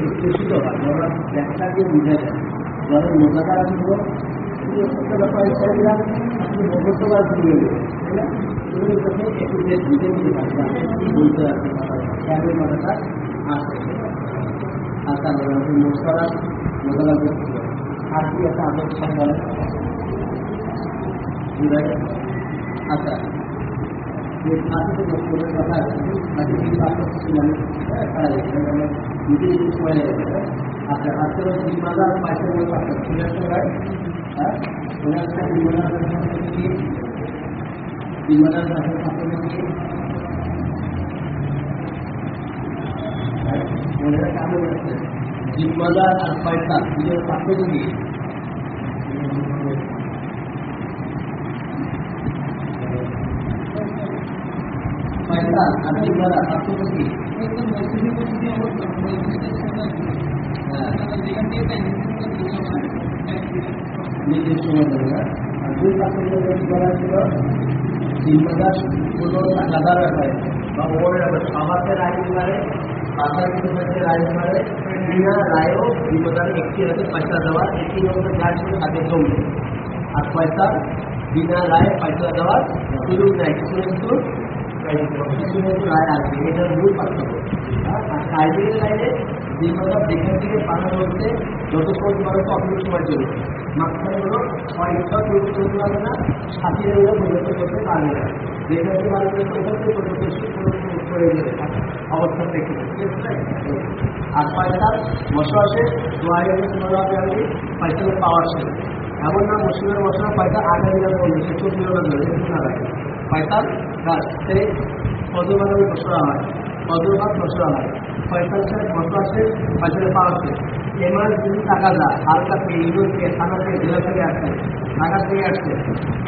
বিশ্লেষিত হয় আমরা ব্যাখ্যাকে বুঝে যায় ধরেন মোজাকার আসবো ব্যাপার ইচ্ছা দিলাম আপনি মুখস্থকার শুরু হয়ে গেলেন তাই না তুমি প্রথমে একটু যে বুঝে নিতে পারবেন কি বলতে আসছে কেমন মাথাটা আসে আর তারপরে আপনি মোজাকার করতে আর কি একটা আদর সব বলেন আচ্ছা কথা নিজেই সময় লেগে যাবে আচ্ছা আজকে জিম্মাদার পাইতে বলে পাচ্ছেন সিলেক্ট হ্যাঁ জিম্মাদার মনে রাখা আমি জিম্মাদার আর পয়সা দুজনের পার্থক্য কি পয়সা আর জিম্মাদার পার্থক্য কি নিজের সময় দেবে না আর দুই পার্থক্য কি বলা ছিল জিম্মাদার কোনো টাকাদার ব্যাপারে বা ওর সমাজের আইন পারে বাজার বিদ্যুতের আইন পারে বিনা রায়ও জিম্মাদার একটি হাতে পয়সা দেওয়ার একটি মধ্যে যা ছিল তাকে জমবে আর পয়সা বিনা রায় পয়সা দেওয়ার সুযোগ নেয় কিছু কিছু রায় আসবে এটার মূল পার্থক্য আর ট্রাইব্যুনাল লাইনে জিম্মাদার যেখান থেকে বানানো হচ্ছে যতক্ষণ পর্যন্ত অপরিক সময় চলবে মাঝখানে হলো ছয়টা পরিবর্তন করতে পারবে না সাথীরা পরিবর্তন করতে পারবে না যেখান থেকে বানানো পরিবর্তন করে দেবে অবস্থা দেখে আর পয়সা বসবাসে পয়সার পাওয়ার ছিল এমন না মুসলিমের মশলা পয়সা আগে দিলাম বলবে সে 14 দিন না লাগে পয়সার গাছ সে কতভাবে বসরা হয় কতভাগ বসরা হয় পয়সার সাথে বসবাসে পয়সার পাওয়ার এবার যদি টাকা যায় হালকা থেকে ইউরোপ থেকে থানা থেকে জেলা থেকে আসছে ঢাকা থেকে আসছে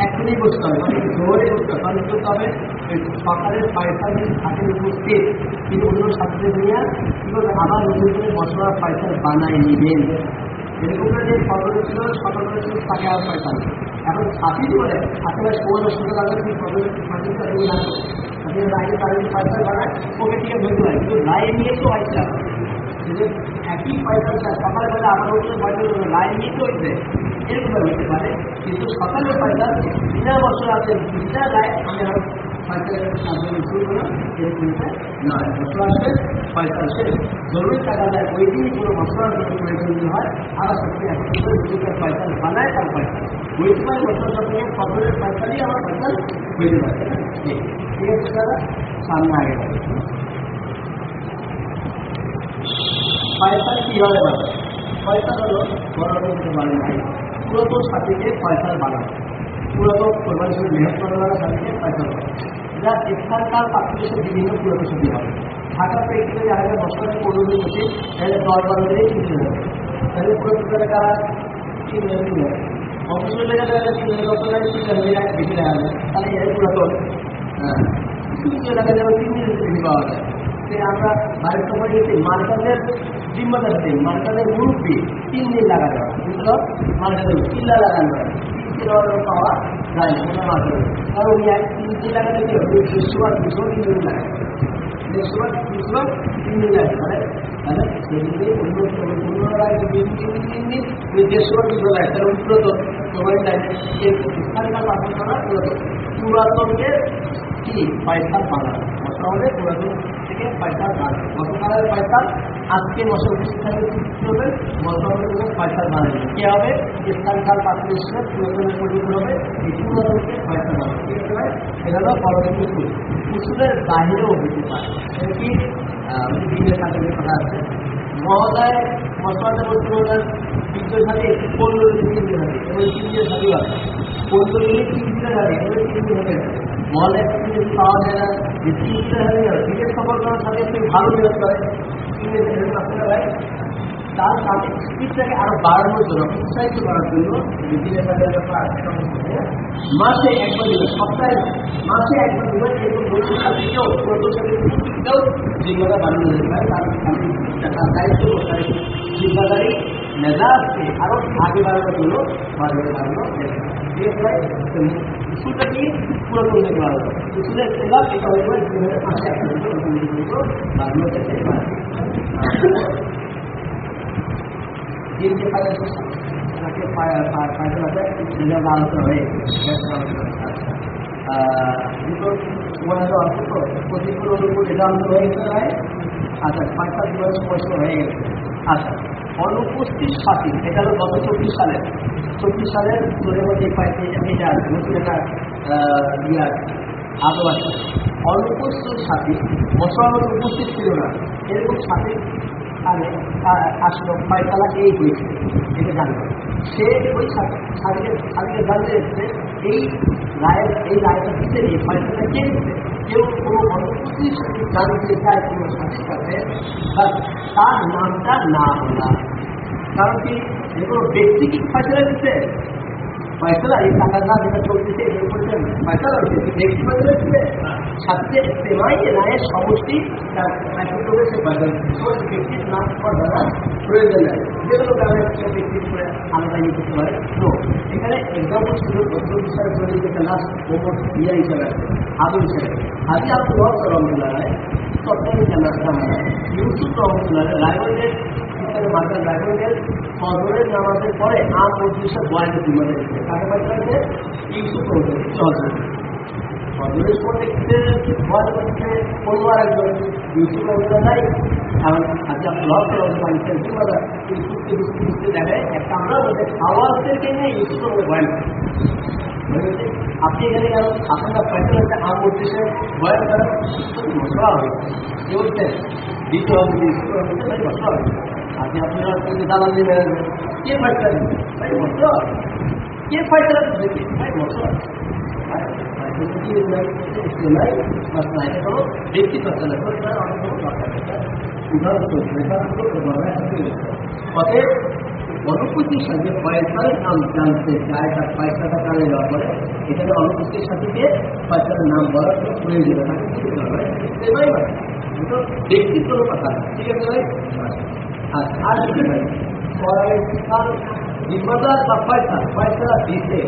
এখনই বসতে হবে মানে জোরে বসতে হবে কারণ করতে হবে সকালের পয়সা যদি থাকে উপস্থিত কিন্তু অন্য ছাত্রদের নিয়ে কী করবে আবার নতুন করে মশলা পয়সা বানায় নেবেন এরকম যে ফটো ছিল সকালে ছিল তাকে আর পয়সা নেই এখন সাথী বলে আসলে 16 টাকা কি ফটো না রায় তাদের পয়সা বানায় ওকে থেকে ধরতে হয় কিন্তু রায় নিয়ে তো পয়সা একই পয়সা সকালবেলা আমার রায় নিয়ে তো হইতে এরকম হইতে পারে কিন্তু সকালের পয়সা বিনা বছর আছে বিনা রায় আমি আর পয়সা শুরু করলাম এরকম নয় বছর আসবে পয়সা আসে জরুরি টাকা দেয় ওই দিনই কোনো মশলার জন্য প্রয়োজন হয় আবার সত্যি এখন নিজেদের পয়সা বানায় তার পয়সা ওই সময় বছর সঙ্গে ফসলের পয়সা দিয়ে আমার পয়সা হইতে পারে ঠিক আছে দাদা সামনে আগে পয়সা কীভাবে বানায় পয়সা হলো বড় মানে নাই পুরাতন সাথীকে পয়সার বানায় পুরাতন কোরবানি হিসেবে বৃহৎ করার সাথীকে পয়সা বানায় যা এখানকার পাত্রদেশে বিভিন্ন পুরাতন সাথী হবে ঢাকাতে একটু আগে বছরে 15 দিন বসে তাহলে 10-12 দিনেই কিনতে হবে তাহলে পুরাতন তারা কিনে হবে অফিসের লেগে বেশি দেখা যায় তাহলে এর পুরাতন হ্যাঁ কিছু এলাকা যেন 3 দিনের বেশি পাওয়া যায় আমরা বাড়ির সময় গেছি মার্কাজের জিম্মাদার দিই মার্কাজের মুরব্বী 3 দিন লাগা যাওয়া বুঝলো মার্কাজের কিল্লা লাগানো হয় 3 দিন পাওয়া যায় না মার্কাজে কারণ উনি 3 দিন লাগাতে কি হবে 200 দিন লাগে 3 দিন লাগে তাহলে সেদিনে অন্যরা যদি 3 দিন ওই 150 লাগে তাহলে পুরো তো সবাই যায় এখানকার পাঠন করা পুরাতনকে কি পয়সা বানানো মশলা পুরাতন থেকে পয়সা বানানো মশলার পয়সা আজকে মশলা শিক্ষা হবে মশলা ফয়সাল বানাবে কি হবে স্থান কাল পাত্র হিসেবে পুরাতনের পরিবর্তন হবে এই পুরাতনকে ফয়সাল বানাবে ঠিক আছে ভাই এটা হলো পরবর্তী উসুল উসুলের বাহিরেও হতে পারে এটা কি দিনের সাথে কথা আছে মহোদয় মশলাতে বলতে বললেন তৃতীয় সাথে 15 দিন 3 দিন হবে এবং 3 দিনের সাথে আছে 15 দিনে 3 দিনের হবে এবং 3 দিন হবে মহলে যদি পাওয়া যায় না যে 3 দিনের হবে না দিনের সফর করার সাথে একটু ভালো মেহনত করে 3 দিনের আপনারা ভাই তার সাথে স্পিডটাকে আরো বাড়ানোর জন্য উৎসাহিত করার জন্য দিনের সাথে মাসে একবার দিবেন সপ্তাহে মাসে একবার দিবেন এবং নতুন সাথীকেও পুরাতন সাথীকেও জিম্মাদার বানানো যেতে পারে তার দায়িত্ব জিম্মাদারি মেজাজকে আরো আগে বাড়ানোর জন্য বাড়ানো উসুলটা কি পুরাতন থেকে বাড়ানো উসুলের সেবা এটা হয়ে যাবে জীবনের মাসে একটা বাড়ানো যেতে পারে जिनके फायदे फायदा होता है जिन्हें आलोचना হয়ে দুটো বলা যাওয়া তো প্রতিকূল অনুকূল এটা আলোচনা হয়ে গেছে ভাই আচ্ছা 5-7 দিবস পয়সা হয়ে গেছে আচ্ছা অনুপস্থিত সাথী এটা হলো গত 24 সালের তোদের মধ্যে পাইতে এটা আছে নতুন একটা ইয়ার আদৌ আছে অনুপস্থিত সাথী বছর উপস্থিত ছিল না এরকম সাথী আসলো ফয়সালা এই হয়েছে এটা জানবে সে ওই সাথীকে জানতে এসছে এই রায়টা দিতে নিয়ে ফয়সালা কে দিচ্ছে কেউ কোনো অনুপস্থিত সাথে জানতে চায় কোনো সাথীর কাছে তার নামটা না বলা কারণ কি যে কোনো ব্যক্তি কি ফয়সালা দিচ্ছে ফয়সালা এই টাকার না যেটা চলতেছে এর উপরে ফয়সালা হচ্ছে ব্যক্তি ফয়সালা দিচ্ছে সাথে সেমাই রায়ের সমষ্টি তার সে ব্যক্তির নাম করা প্রয়োজন নেই যেগুলো গ্রামের ব্যক্তির করে আলাদা ইয়ে করতে পারে তো এখানে এক্সাম্পল ছিল বদ্ধ বিষয়ের জন্য যেটা লাস্ট মোহাম্মদ ইয়া হিসাবে আছে আদৌ হিসাবে আজকে আপনি রহমতুল্লাহ রায় সরকারি জানা ইউসুফ রহমতুল্লাহ রায়গঞ্জের মাদ্রাস রায়গঞ্জের ফজরের নামাজের পরে আম মজলিসের বয়ানে তুলে দিচ্ছে কাকে পাইছে ইউসুফ রহমতুল্লাহ ফজরের পর দেখতে বয়ান করছে অন্য আরেকজন ইউসুফ রহমতুল্লাহ নাই কারণ আজকে আপনি পাইছেন ইউসুফকে বুঝতে দেখে একটা আমরা বলতে খাওয়াদেরকে নিয়ে ইউসুফ বয়ান আপনি এখানে কেন আপনারা পয়সা একটা আম মজলিসে বয়ান করেন মশলা হবে কি বলছেন দিতে হবে ইউসুফ রহমতুল্লাহ মশলা হবে আপনি আপনারা দালাল দিয়ে বেড়াবেন কে ফয়সলা দিবে ভাই মশলা কে ফয়সলা দিবে ভাই মশলা অনুপস্থিতির সাথে ফয়সালের নাম জানতে চায় তার ফয়সালটা কানে যাওয়ার পরে এখানে অনুপস্থিতির সাথে ফয়সালের নাম বলার প্রয়োজন ব্যক্তিত্ব কথা ঠিক আছে ভাই আর জিম্মাদার বা ফয়সালা দিতে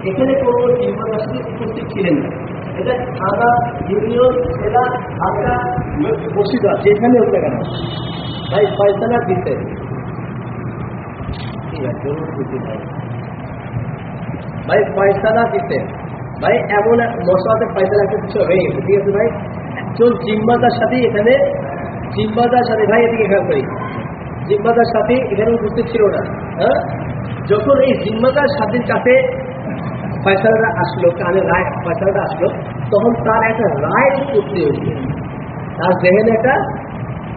এখানে কোনো জিম্মাদার সাথে উপস্থিত ছিলেন না এটা থানা ইউনিয়ন জেলা ঢাকা বসিদা যেখানে হতে কেন ভাই ফয়সালা দিতে ভাই ফয়সালা দিতে ভাই এমন এক মশলাতে ফয়সালা একটা কিছু হয়ে গেছে ঠিক আছে ভাই একজন জিম্মাদার সাথে এখানে জিম্মাদার সাথে ভাই এদিকে খেয়াল করি জিম্মাদার সাথে এখানে উপস্থিত ছিল না হ্যাঁ যখন এই জিম্মাদার সাথীর কাছে ফয়সালাটা আসলো কানে রায় ফয়সালাটা আসলো তখন তার একটা রায় করতে হয়েছে তার জেহেনে একটা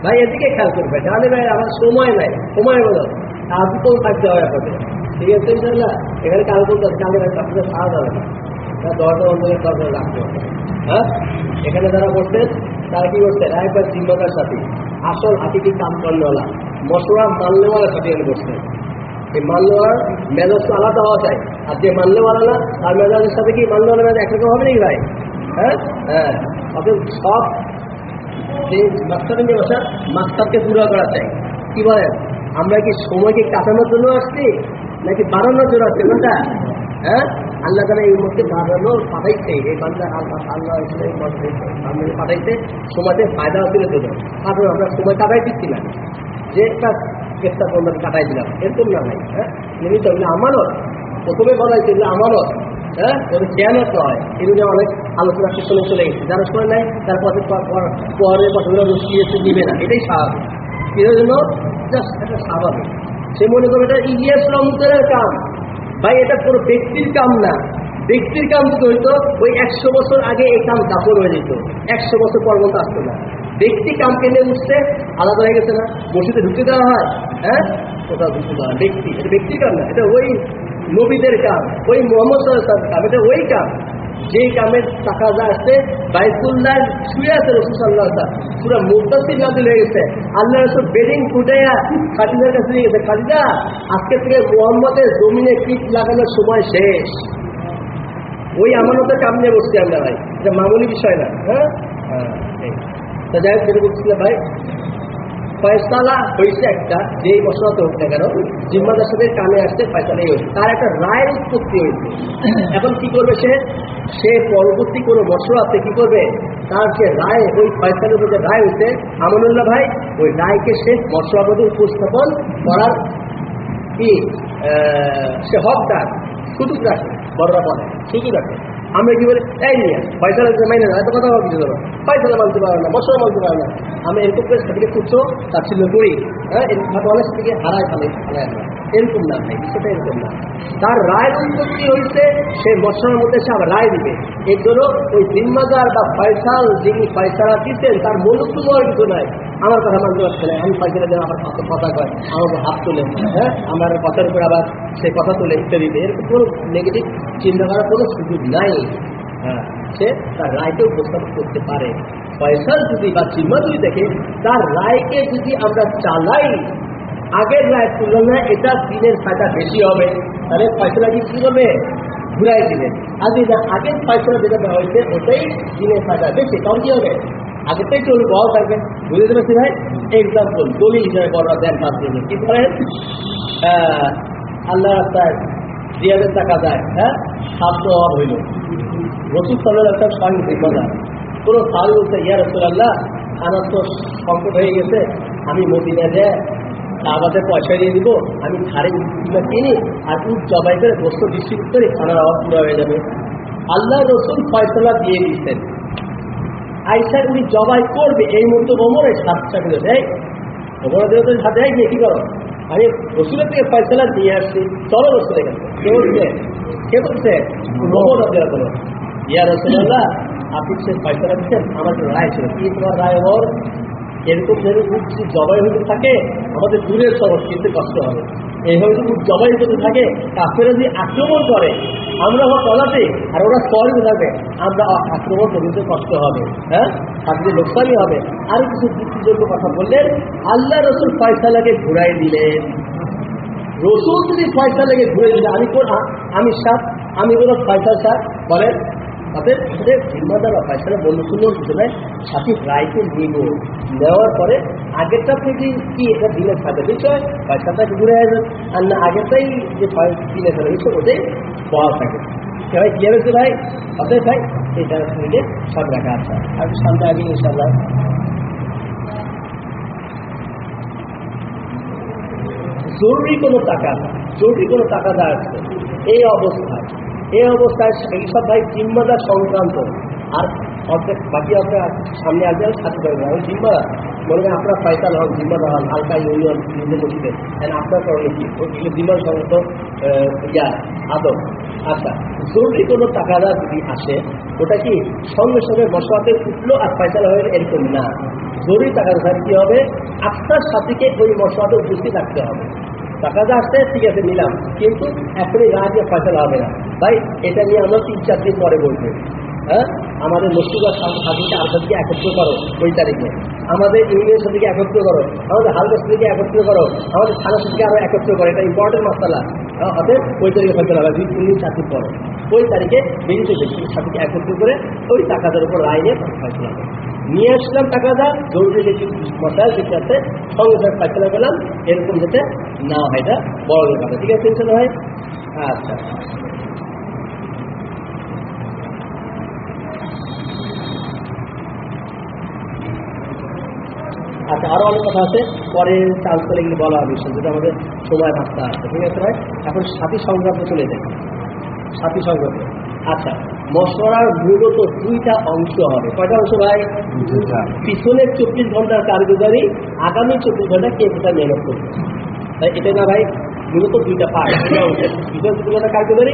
ভাই এদিকে খেয়াল করবে জানে ভাই আমার সময় নাই সময় বলো আজ তো থাকতে হবে আপনাদের ঠিক আছে ইনশাল্লাহ এখানে কাল বলতে কালে আপনাদের সারা যাবে না দরজা বন্ধ করে দরজা রাখতে হবে হ্যাঁ এখানে যারা বসছেন তারা কি করছে রায়বার জিম্মাদার সাথে আসল হাতিটি কাম করলেওয়ালা মশলা মানলেওয়ালার সাথে এখানে বসছেন এই মানলেওয়ালার মেজাজ তো আলাদা হওয়া চাই আর যে মানলেওয়ালা না তার মেজাজের সাথে কি মানলেওয়ালা মেজাজ একরকম হবে নাকি ভাই হ্যাঁ হ্যাঁ অথচ সব যে মাস্টারের নিয়ে বসা মাস্টারকে পুরো করা চাই কি বলেন আমরা কি সময়কে কাটানোর জন্য আসছি নাকি বাড়ানোর জন্য আসছি কোনটা হ্যাঁ আল্লাহ তারা এই মধ্যে বাড়ানো পাঠাইছে এই বান্দা আল্লাহ পাঠাইছে সময়তে ফায়দা হচ্ছিল জন্য কারণ আমরা সময় কাটাই দিচ্ছি না যে একটা বন্ধন কাটাই দিলাম এরকম না ভাই হ্যাঁ জিনিস ওগুলো আমানত প্রথমে বলা হয়েছে এগুলো আমানত হ্যাঁ ওদের খেয়ালত নয় এগুলো অনেক আলোচনা পিছনে চলে গেছে যারা সময় নেয় তার পরে কথাগুলো রুচিয়েছে নিবে না এটাই স্বাভাবিক এর জন্য জাস্ট একটা স্বাভাবিক সে মনে করবে এটা ইলিয়াস রহমতের কাম। ভাই এটা কোনো ব্যক্তির কাম না। ব্যক্তির কাম যদি হইতো ওই 100 বছর আগে এই কাম দাপন হয়ে যেত, 100 বছর পর্যন্ত আসতো না। ব্যক্তি কামকে নিয়ে উঠছে, আলাদা হয়ে গেছে না, মসজিদে ঢুকতে দেওয়া হয়, হ্যাঁ কোথাও ঢুকতে দেওয়া হয়। ব্যক্তি, এটা ব্যক্তির কাম না, এটা ওই নবীদের কাম, ওই মোহাম্মদ সাল্লাল্লাহু আলাইহি ওয়াসাল্লামের কাম। এটা ওই কাম যে কামের টাকা যা আসছে বাইতুল্লাহ শুয়ে আছে রাসূল সাল্লাল্লাহু আলাইহি ওয়াসাল্লাম, পুরো মুত্তাসির নাযিল হয়ে গেছে। আল্লাহ রাসূল বেডিং ফুটাইয়া খাদিজার কাছে নিয়ে গেছে, খাদিজা আজকে থেকে মুহাম্মদের জমিনে কীট লাগানোর সময় শেষ। ওই আমানতের কাম নিয়ে বসছি আমরা ভাই, এটা মামুলি বিষয় না। হ্যাঁ তা যাই হোক, যেটা বলছিল ভাই, ফয়সালা হয়েছে একটা, যেই মশলাতে হোক না কেন, জিম্মাদার সাথে কামে আসতে ফয়সালাই হয়েছে, তার একটা রায়ের উৎপত্তি হয়েছে। এখন কি করবে সে পরবর্তী কোনো মশলাতে কি করবে, তার যে রায়, ওই ফয়সালের উপর যে রায় হয়েছে, আমানুল্লাহ ভাই ওই রায়কে সে মশলার মধ্যে উপস্থাপন করার কি সে হকদার, সুযোগ রাখে। বড়রা বলে সুযোগ রাখে। আমরা কি বলি, এই নিয়ে ফয়সালা মাইনে না, এত কথা কিছু ধরো, ফয়সালা মানতে পারে না, মশলা মানতে পারে না, আমি এরকম করে সেটাকে তুচ্ছ তাচ্ছিল্য করি, হ্যাঁ এরকম অনেক থেকে হারায় ফেলাই আমরা। এরকম না ভাই, সেটা এরকম না। তার রায়ের উৎপত্তি হয়েছে, সে মশলার মধ্যে সে আবার রায় দিবে। এর জন্য ওই জিম্মাদার বা ফয়সাল যিনি ফয়সালা দিচ্ছেন তার মনোত্ব হওয়ার কিছু নাই। আমার কথা মানতে পারছে না, আমি ফয়সালা দেন আমার কথা কয়, আমাকে হাত তোলে, হ্যাঁ আমার কথার উপর আবার সে কথা তোলে ইত্যাদি, এরকম কোনো নেগেটিভ চিন্তা করার কোনো সুযোগ নাই। হ্যাঁ সে তার রায়কে উপস্থাপন করতে পারে। ফয়সাল যদি বা জিম্মা যদি দেখে তার রায়কে যদি আমরা চালাই আগের রায়ের তুলনায়, এটা দিনের ফায়দা বেশি হবে, তাহলে ফয়সালা কি করবে, ঘুরাই দিবেন। আর যদি আগের ফয়সালা যেটা দেওয়া হয়েছে ওটাই দিনের ফায়দা বেশি, তখন কি হবে, আগেরটাই চলবে, বল থাকবে। বুঝতে পারছি ভাই? এক্সাম্পল দলিল হিসাবে বড়রা দেন, তার জন্য কি করেন, আল্লাহ রাস্তায় জিয়াদের টাকা যায়, হ্যাঁ স্বাস্থ্য অভাব হইল, রসুল সাল্লাল্লাহু আলাইহি ওয়াসাল্লাম স্বয়ং জিম্মাদার। কোনো সাহাবী বলছে, ইয়া রাসূলুল্লাহ আমার তো সংকট হয়ে গেছে, আমি মদিনা যায় কাবাতে পয়সা দিয়ে দিব, আমি ধারে কিনি আর উট জবাই করে গোস্ত ডিস্ট্রিবিউট করে খানার অভাব পুরো হয়ে যাবে। আল্লাহ রসুল ফয়সালা দিয়ে দিচ্ছেন, আইসার উনি জবাই করবে এই মুহূর্তে ওমরের সাতটা করে দেয়, ওমরের সাথে গিয়ে কি করো, আমি রসুলের থেকে ফয়সালা দিয়ে আসছি, চলো রসুলের কাছে। কে বলছে, কে বলছে, ওমর রাদিয়াল্লাহু আনহু। ইয়া রাসূলুল্লাহ আপনি সে ফয়সালা দিচ্ছেন, আমার রায় ছিল কি, তোমার রায় ওমর, এরকম যদি উঠছি জবাই হতে থাকে আমাদের দূরের শহর কিন্তু কষ্ট হবে। এইভাবে যদি জবাই হতে থাকে, কাফেরা যদি আক্রমণ করে আমরা হওয়া পলাতে আর ওরা শহরে থাকবে, আমরা আক্রমণ করতে কষ্ট হবে, হ্যাঁ তাদের লোকসানই হবে। আর কিছু যুক্তিযোগ্য কথা বললেন, আল্লাহ রসুল ফয়সালাকে ঘুরাই দিলেন। রসুল যদি ফয়সালাকে ঘুরে দিলে আমি কোনো ফয়সাল সাথ বলেন, তাদের জিম্মাদার বা ফয়সালা বন্ধু সুন্দর কিছু নয়, সাথে রায়কে নিব, নেওয়ার পরে আগেরটা থেকে কি এটা দিনের সাথে বিষয় ফয়সালাটাকে ঘুরে আসবেন, আর না আগেরটাই যে দিনের সাথে বিষয় ওটাই পাওয়া থাকে। ভাই কি হয়েছে ভাই, অতএব ভাই এটা মিলে সব রাখা আছে। আর সামনে আগে ইনশাআল্লাহ জরুরি কোনো টাকা দেওয়া আছে এই অবস্থায় এইসব ভাই জিম্মাদার সংক্রান্ত, আর অর্ধেক বাকি আপনার সামনে আসবেন সাথে পারবেন। আমি জিম্মাদার মনে করেন আপনার ফয়সাল হন, জিম্মাদার হন, হালকা ইউনিয়ন নিজের মসজিদে, আপনার কারণে কি ওইগুলো জিম্মার সংক্রান্ত আদব। আচ্ছা জরুরি কোনো টাকাদার যদি আসে, ওটা কি সঙ্গে সঙ্গে মশলাতে উঠলো আর ফয়সালা হয়ে এরকম না। জরুরি টাকাদার কি হবে, আপনার সাথীকে ওই মশলাতে উপস্থিত রাখতে হবে। টাকাটা আসছে ঠিক আছে নিলাম, কিন্তু এখনই রাজ্যে ফয়সালা হবে না ভাই, এটা নিয়ে আমরা 3-4 দিন পরে বলবো। হ্যাঁ আমাদের মসজিদের সাথীকে আসাদিকে একত্র করো ওই তারিখে, আমাদের ইউনিয়নের সাথীকে একত্র করো, আমাদের হালকা সাথীকে একত্র করো, আমাদের থানা সাথীকে আরো একত্র করো, এটা ইম্পর্টেন্ট মশলা। অতএব ওই তারিখে ফয়সালা হবে 2-3 দিন 4 দিন পরে, ওই তারিখে বেরিয়ে সাথীকে একত্র করে ওই টাকাটার উপর রায় নিয়ে ফয়সালা হবে। নিয়ে আসলাম টাকাটা, জরুরি যে মশাই যেটা আছে সঙ্গে সঙ্গে ফয়সালা পেলাম, এরকম যাতে না হয় এটা বড় কথা। ঠিক আছে টেনশন হয়। আচ্ছা আচ্ছা আরো অনেক কথা আছে, পরে চান্স পেলে গিয়ে বলা হবে, যেটা আমাদের সময় ভাবতে আসছে। ঠিক আছে ভাই, এখন সাথী সংক্রান্ত চলে যায়। সাথী সংক্রান্ত আচ্ছা, মশলার মূলত 2টা অংশ হবে। কয়টা অংশ ভাই? পিছনের 24 ঘন্টার কারিগরি, আগামী 24 ঘন্টা কে কোথায় মেহনত করবে। তাই এটা না ভাই মূলত দুইটা পার্ট, দুইটা তুলনা কার্যকরী।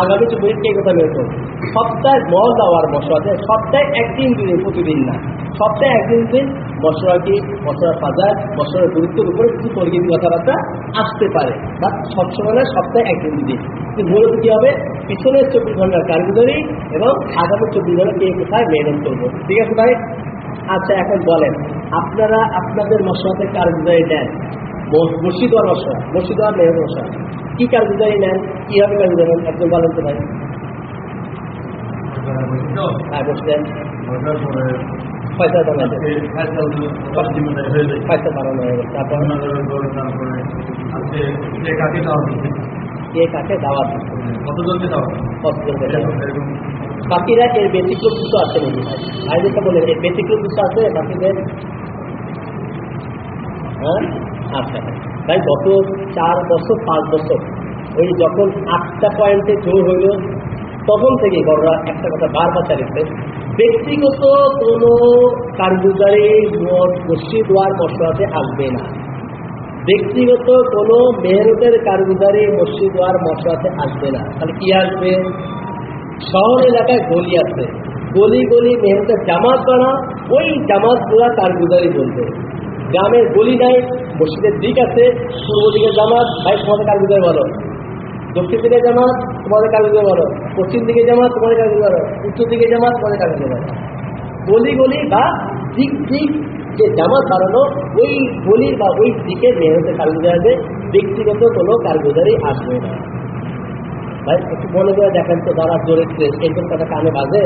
আগামী 24 কে কথা বের করব। সপ্তাহে মল দেওয়ার মশলাতে সপ্তাহে একদিন দিন, প্রতিদিন না, সপ্তাহে একদিন দিন মশলা কি, মশলার বাজার, মশলার গুরুত্বের উপরে কিছু তর্কিত কথাবার্তা আসতে পারে, বা সবসময় না, সপ্তাহে একদিন দিন। কিন্তু মূলত কি হবে, পিছনের 24 ঘন্টার কার্যকরী এবং আগামী 24 ঘন্টা কে কোথায় মেহনত করবো। ঠিক আছে ভাই? আচ্ছা, এখন বলেন আপনারা আপনাদের মশলাতে কার্যকরী দেন, বসি দেওয়ার মশলা, বসি দেওয়ার মেহনত মশলা, কি কার্যকরী নেন, কিভাবে কার্যকরী নেন একজন বলেন তো ভাই? হ্যাঁ, বসে দেন, পয়সা বানানো হয়ে গেছে, তারপর কে কাকে দাওয়াত, কতজনকে দাওয়াত, বাকিরা এর ব্যতিক্রম কিছু আছে নাকি ভাই? ভাই যেটা বলেন এর ব্যতিক্রম কিছু আছে বাকিদের? হ্যাঁ, আচ্ছা ভাই, গত 4 বছর 5 বছর ওই যখন 8টা পয়েন্টে জোর হইল তখন থেকে বড়রা একটা কথা বারবার চালিয়েছে, ব্যক্তিগত কোনো কার্যকারী মসজিদ ওয়ার মশলাতে আসবে না, ব্যক্তিগত কোনো মেহনতের কার্যকারী মসজিদ ওয়ার মশলাতে আসবে না। তাহলে কি আসবে? শহর এলাকায় গলি আছে, গলি গলি মেহনতের জামাত বানা, ওই জামাতগুলা কার্যকারী বলবে। গ্রামের গলি নাই, মসজিদের দিক আছে, পূর্ব দিকে জামাত, ভাই তোমাদের কার্যকারী বলো, দক্ষিণ দিকে জামাত তোমাদের কার্যকারী বলো, পশ্চিম দিকে জামাত তোমাদের কার্যকারী বলো, উত্তর দিকে জামাত তোমাদের কার্যকারী বলো। গলি গলি বা দিক দিক যে জামাত বানানো, ওই গলি বা ওই দিকে মেহনতের কার্যকারী আসবে, ব্যক্তিগত কোনো কার্যকারী আসবে না। ভাই একটু মনে করে দেখেন তো, যারা জোরে এরকম কথা কানে বাজে,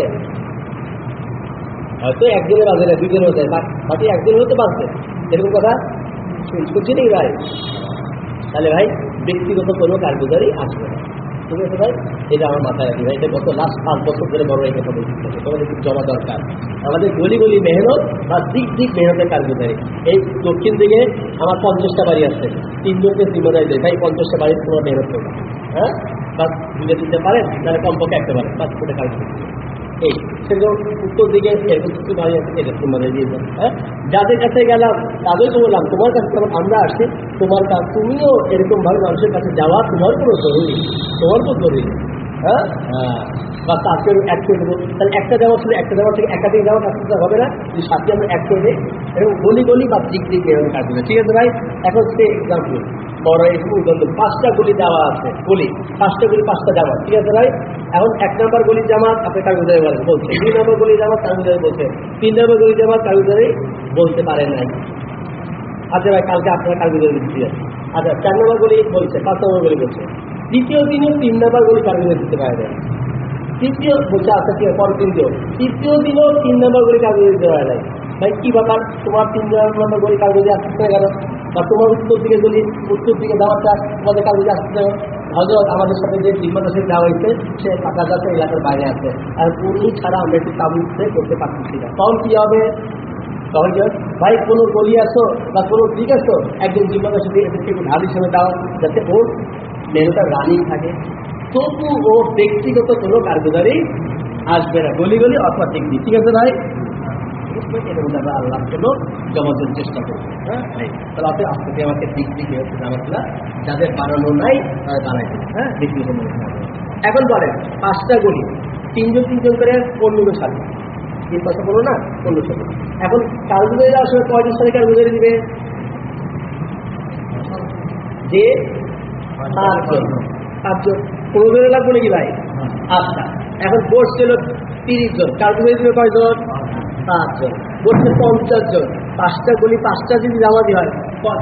হয়তো একজনে বাজে না, দুজনে বাজে, বাকি একজন হতে বাজবে, এরকম কথা শুনছি নাকি ভাই? তাহলে ভাই ব্যক্তিগত কোনো কার্যকারী আসবে না। ঠিক আছে ভাই, এটা আমার মাথায় রাখি ভাই, এটা গত লাস্ট 5 বছর ধরে বড় এই কথা বলতে থাকে, তোমাদের খুব জমা দরকার। আমাদের গলি গলি মেহনত বা দিক দিক মেহনতের কার্যকারী। এই দক্ষিণ দিকে আমার 50টা বাড়ি আছে, 3 জনকে জিম্মেদারি দেয়, ভাই 50টা বাড়ির তোমার মেহনত করবে, হ্যাঁ, বা দুটো দিতে পারেন, তাহলে কমপক্ষে একটা পারেন 5 কোটি কার্যকারী। এই সেরকম উত্তর দিকে এরকম কিছু বাড়ি আছে, এটা জিম্মেদারি দিয়ে দেন। হ্যাঁ, যাদের কাছে গেলাম তাদের তো বললাম, তোমার কাছে যখন আমরা আসছি, তোমার কাছে তুমিও এরকম ভাবে মানুষের কাছে যাওয়া তোমার কোনো জরুরি, তোমার তো জরুরি। হ্যাঁ, বা তাকে অ্যাড করে দেবো, তাহলে একটা যাওয়া ছিল, একটা যাওয়া থেকে একাধিক যাওয়া কাছে হবে না, যদি সাথে আমরা অ্যাড করে দিই, এবং গলি গলি বা দিক দিক এরকম কাজ দেবে। ঠিক আছে ভাই, এখন সে এক্সাম্পল বড় একটু উদাহরণ, 5টা গলি দেওয়া আছে, গলি 5টা গলি 5টা জামাত। ঠিক আছে ভাই, এখন 1 নম্বর গলি জামাত আপনি কাগজে বলছে, 2 নম্বর গলি জামাত কাগজে বলছে, 3 নম্বর গলি জামাত কাগজে বলতে পারে নাই। আচ্ছা ভাই, কালকে আপনারা কাগজে দিচ্ছি। আচ্ছা, 4 নম্বর গলি বলছে, 5 নম্বর গলি বলছে, দ্বিতীয় দিনও 3 নম্বর গলি কাগজে দিতে পারে না, তৃতীয় বলছে, আচ্ছা ঠিক আছে, পরের দিন দিও, তৃতীয় দিনও 3 নম্বর গলি কাগজে দিতে পারে নাই। ভাই কি ব্যাপার, তোমার 3 নম্বর গলি কাগজে আসতে গেল, বা তোমার উত্তর দিকে গলি, উত্তর দিকে যাওয়াটা তোমাদের কাগজে আসতে হজরত আমাদের সাথে যে জিম্মাদাসে দেওয়া হয়েছে সে কাছাকাছি এলাকার বাইরে আছে, আর উনি ছাড়া আমরা একটু তাবুতে করতে পারতেছি না। তখন কি হবে? তখন কি ভাই, কোনো গলি আসো বা কোনো দিক আসো, একজন জিম্মাদাসে দিয়ে এদেরকে একটু ঢাল হিসেবে দাও, যাতে ওর মেনুটা রানিং থাকে, তবু ও ব্যক্তিগত কোনো কার্যকারী আসবে না, গলি গলি অথবা দিক দিক। ঠিক আছে ভাই, এর মধ্যে আমরা আল্লাহর জন্য জমা দেওয়ার চেষ্টা করবো। হ্যাঁ ভাই, তাহলে আপনি আস্তে আস্তে আমাকে দিক দিকে জামাতগুলা যাদের বানানো নাই তারা বানাই দেবে। হ্যাঁ, ব্যক্তিগত মনে হবে। এখন বলেন 5টা গলি, 3 জন 3 জন করে 15 সালে, 3 বছর বলো না, 15 সালে। এখন কার্যকারী আসলে কয়জন সালে কার্যকারী দিবে? যে 5 জন 15 জনের লাগবে নাকি ভাই? আচ্ছা, এখন বোর্ড ছিল 30 জন, কার্যকারী দিবে কয়জন? 5 জন। বলছে 50 জন, 5টা গলি 5টা যদি জামাতি হয়,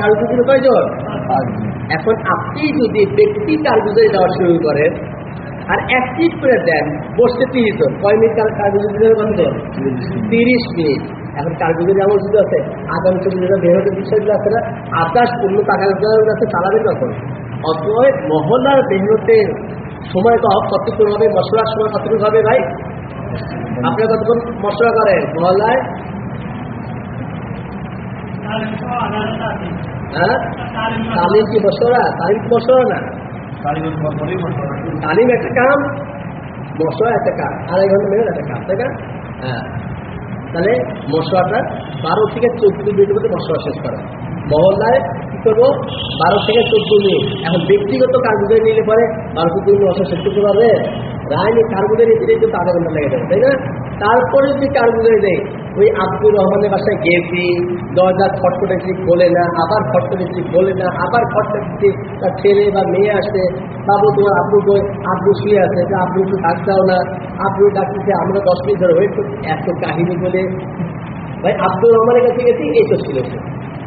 কার্যকারী দিবে কয়জন? 5 জন। এখন আপনি যদি ব্যক্তি কার্যকারী দেওয়া শুরু করেন আর অ্যাক্টিভ করে দেন, বসছে 30 জন, কয় মিনিট কার্যকারী দিতে বন্ধ? 30 মিনিট। এখন কার্যকারী এমন কিছু আছে, আগামী 40 মেহনতের বিষয়গুলো আছে না, আকাশ পূর্ণ টাকা কাছে চালাবে তখন। অতএব মহল্লার মেহনতের সময় কতটুকু হবে, মশলার সময় কতটুকু হবে ভাই? আপনারা কতক্ষণ মশলা করেন মহল্লায়? হ্যাঁ, তালিম কি মশলা? তালিম কি মশলা না? তালিম একটা কাম, মশলা একটা কাম, 2.5 ঘন্টা মেহনত একটা কাম, তাই না? হ্যাঁ, তাহলে মশলাটা 12 থেকে 14 মিনিটের মধ্যে মশলা শেষ করা। মহল্লায় করবো 12 থেকে 14 মিনিট। এখন ব্যক্তিগত কার্যগুলো নিলে পরে 12-14 মিনিট মশলা শেষ করতে পারবে? রায়নিক কার্যগুলো দিলেই তো আধা ঘন্টা লেগে যাবে, তাই না? তারপরে যদি কার্যগুলো দেয়, ওই আব্দুর রহমানের বাসায় গেছি, দরজা খটখটেছি খোলে না, আবার খটখটেছি খোলে না, আবার খটখটেছি, তার ছেলে বা মেয়ে আসে, বাবু তোমার আব্বু কই, আব্বু শুয়ে আছে, আব্বু একটু ডাক দাও না, আব্বু ডাকতেছে, আমরা 10 মিনিট ধরে ওয়েট করছি, এত কাহিনী বলে। ভাই আব্দুর রহমানের কাছে গেছি, এই তশকিল হচ্ছে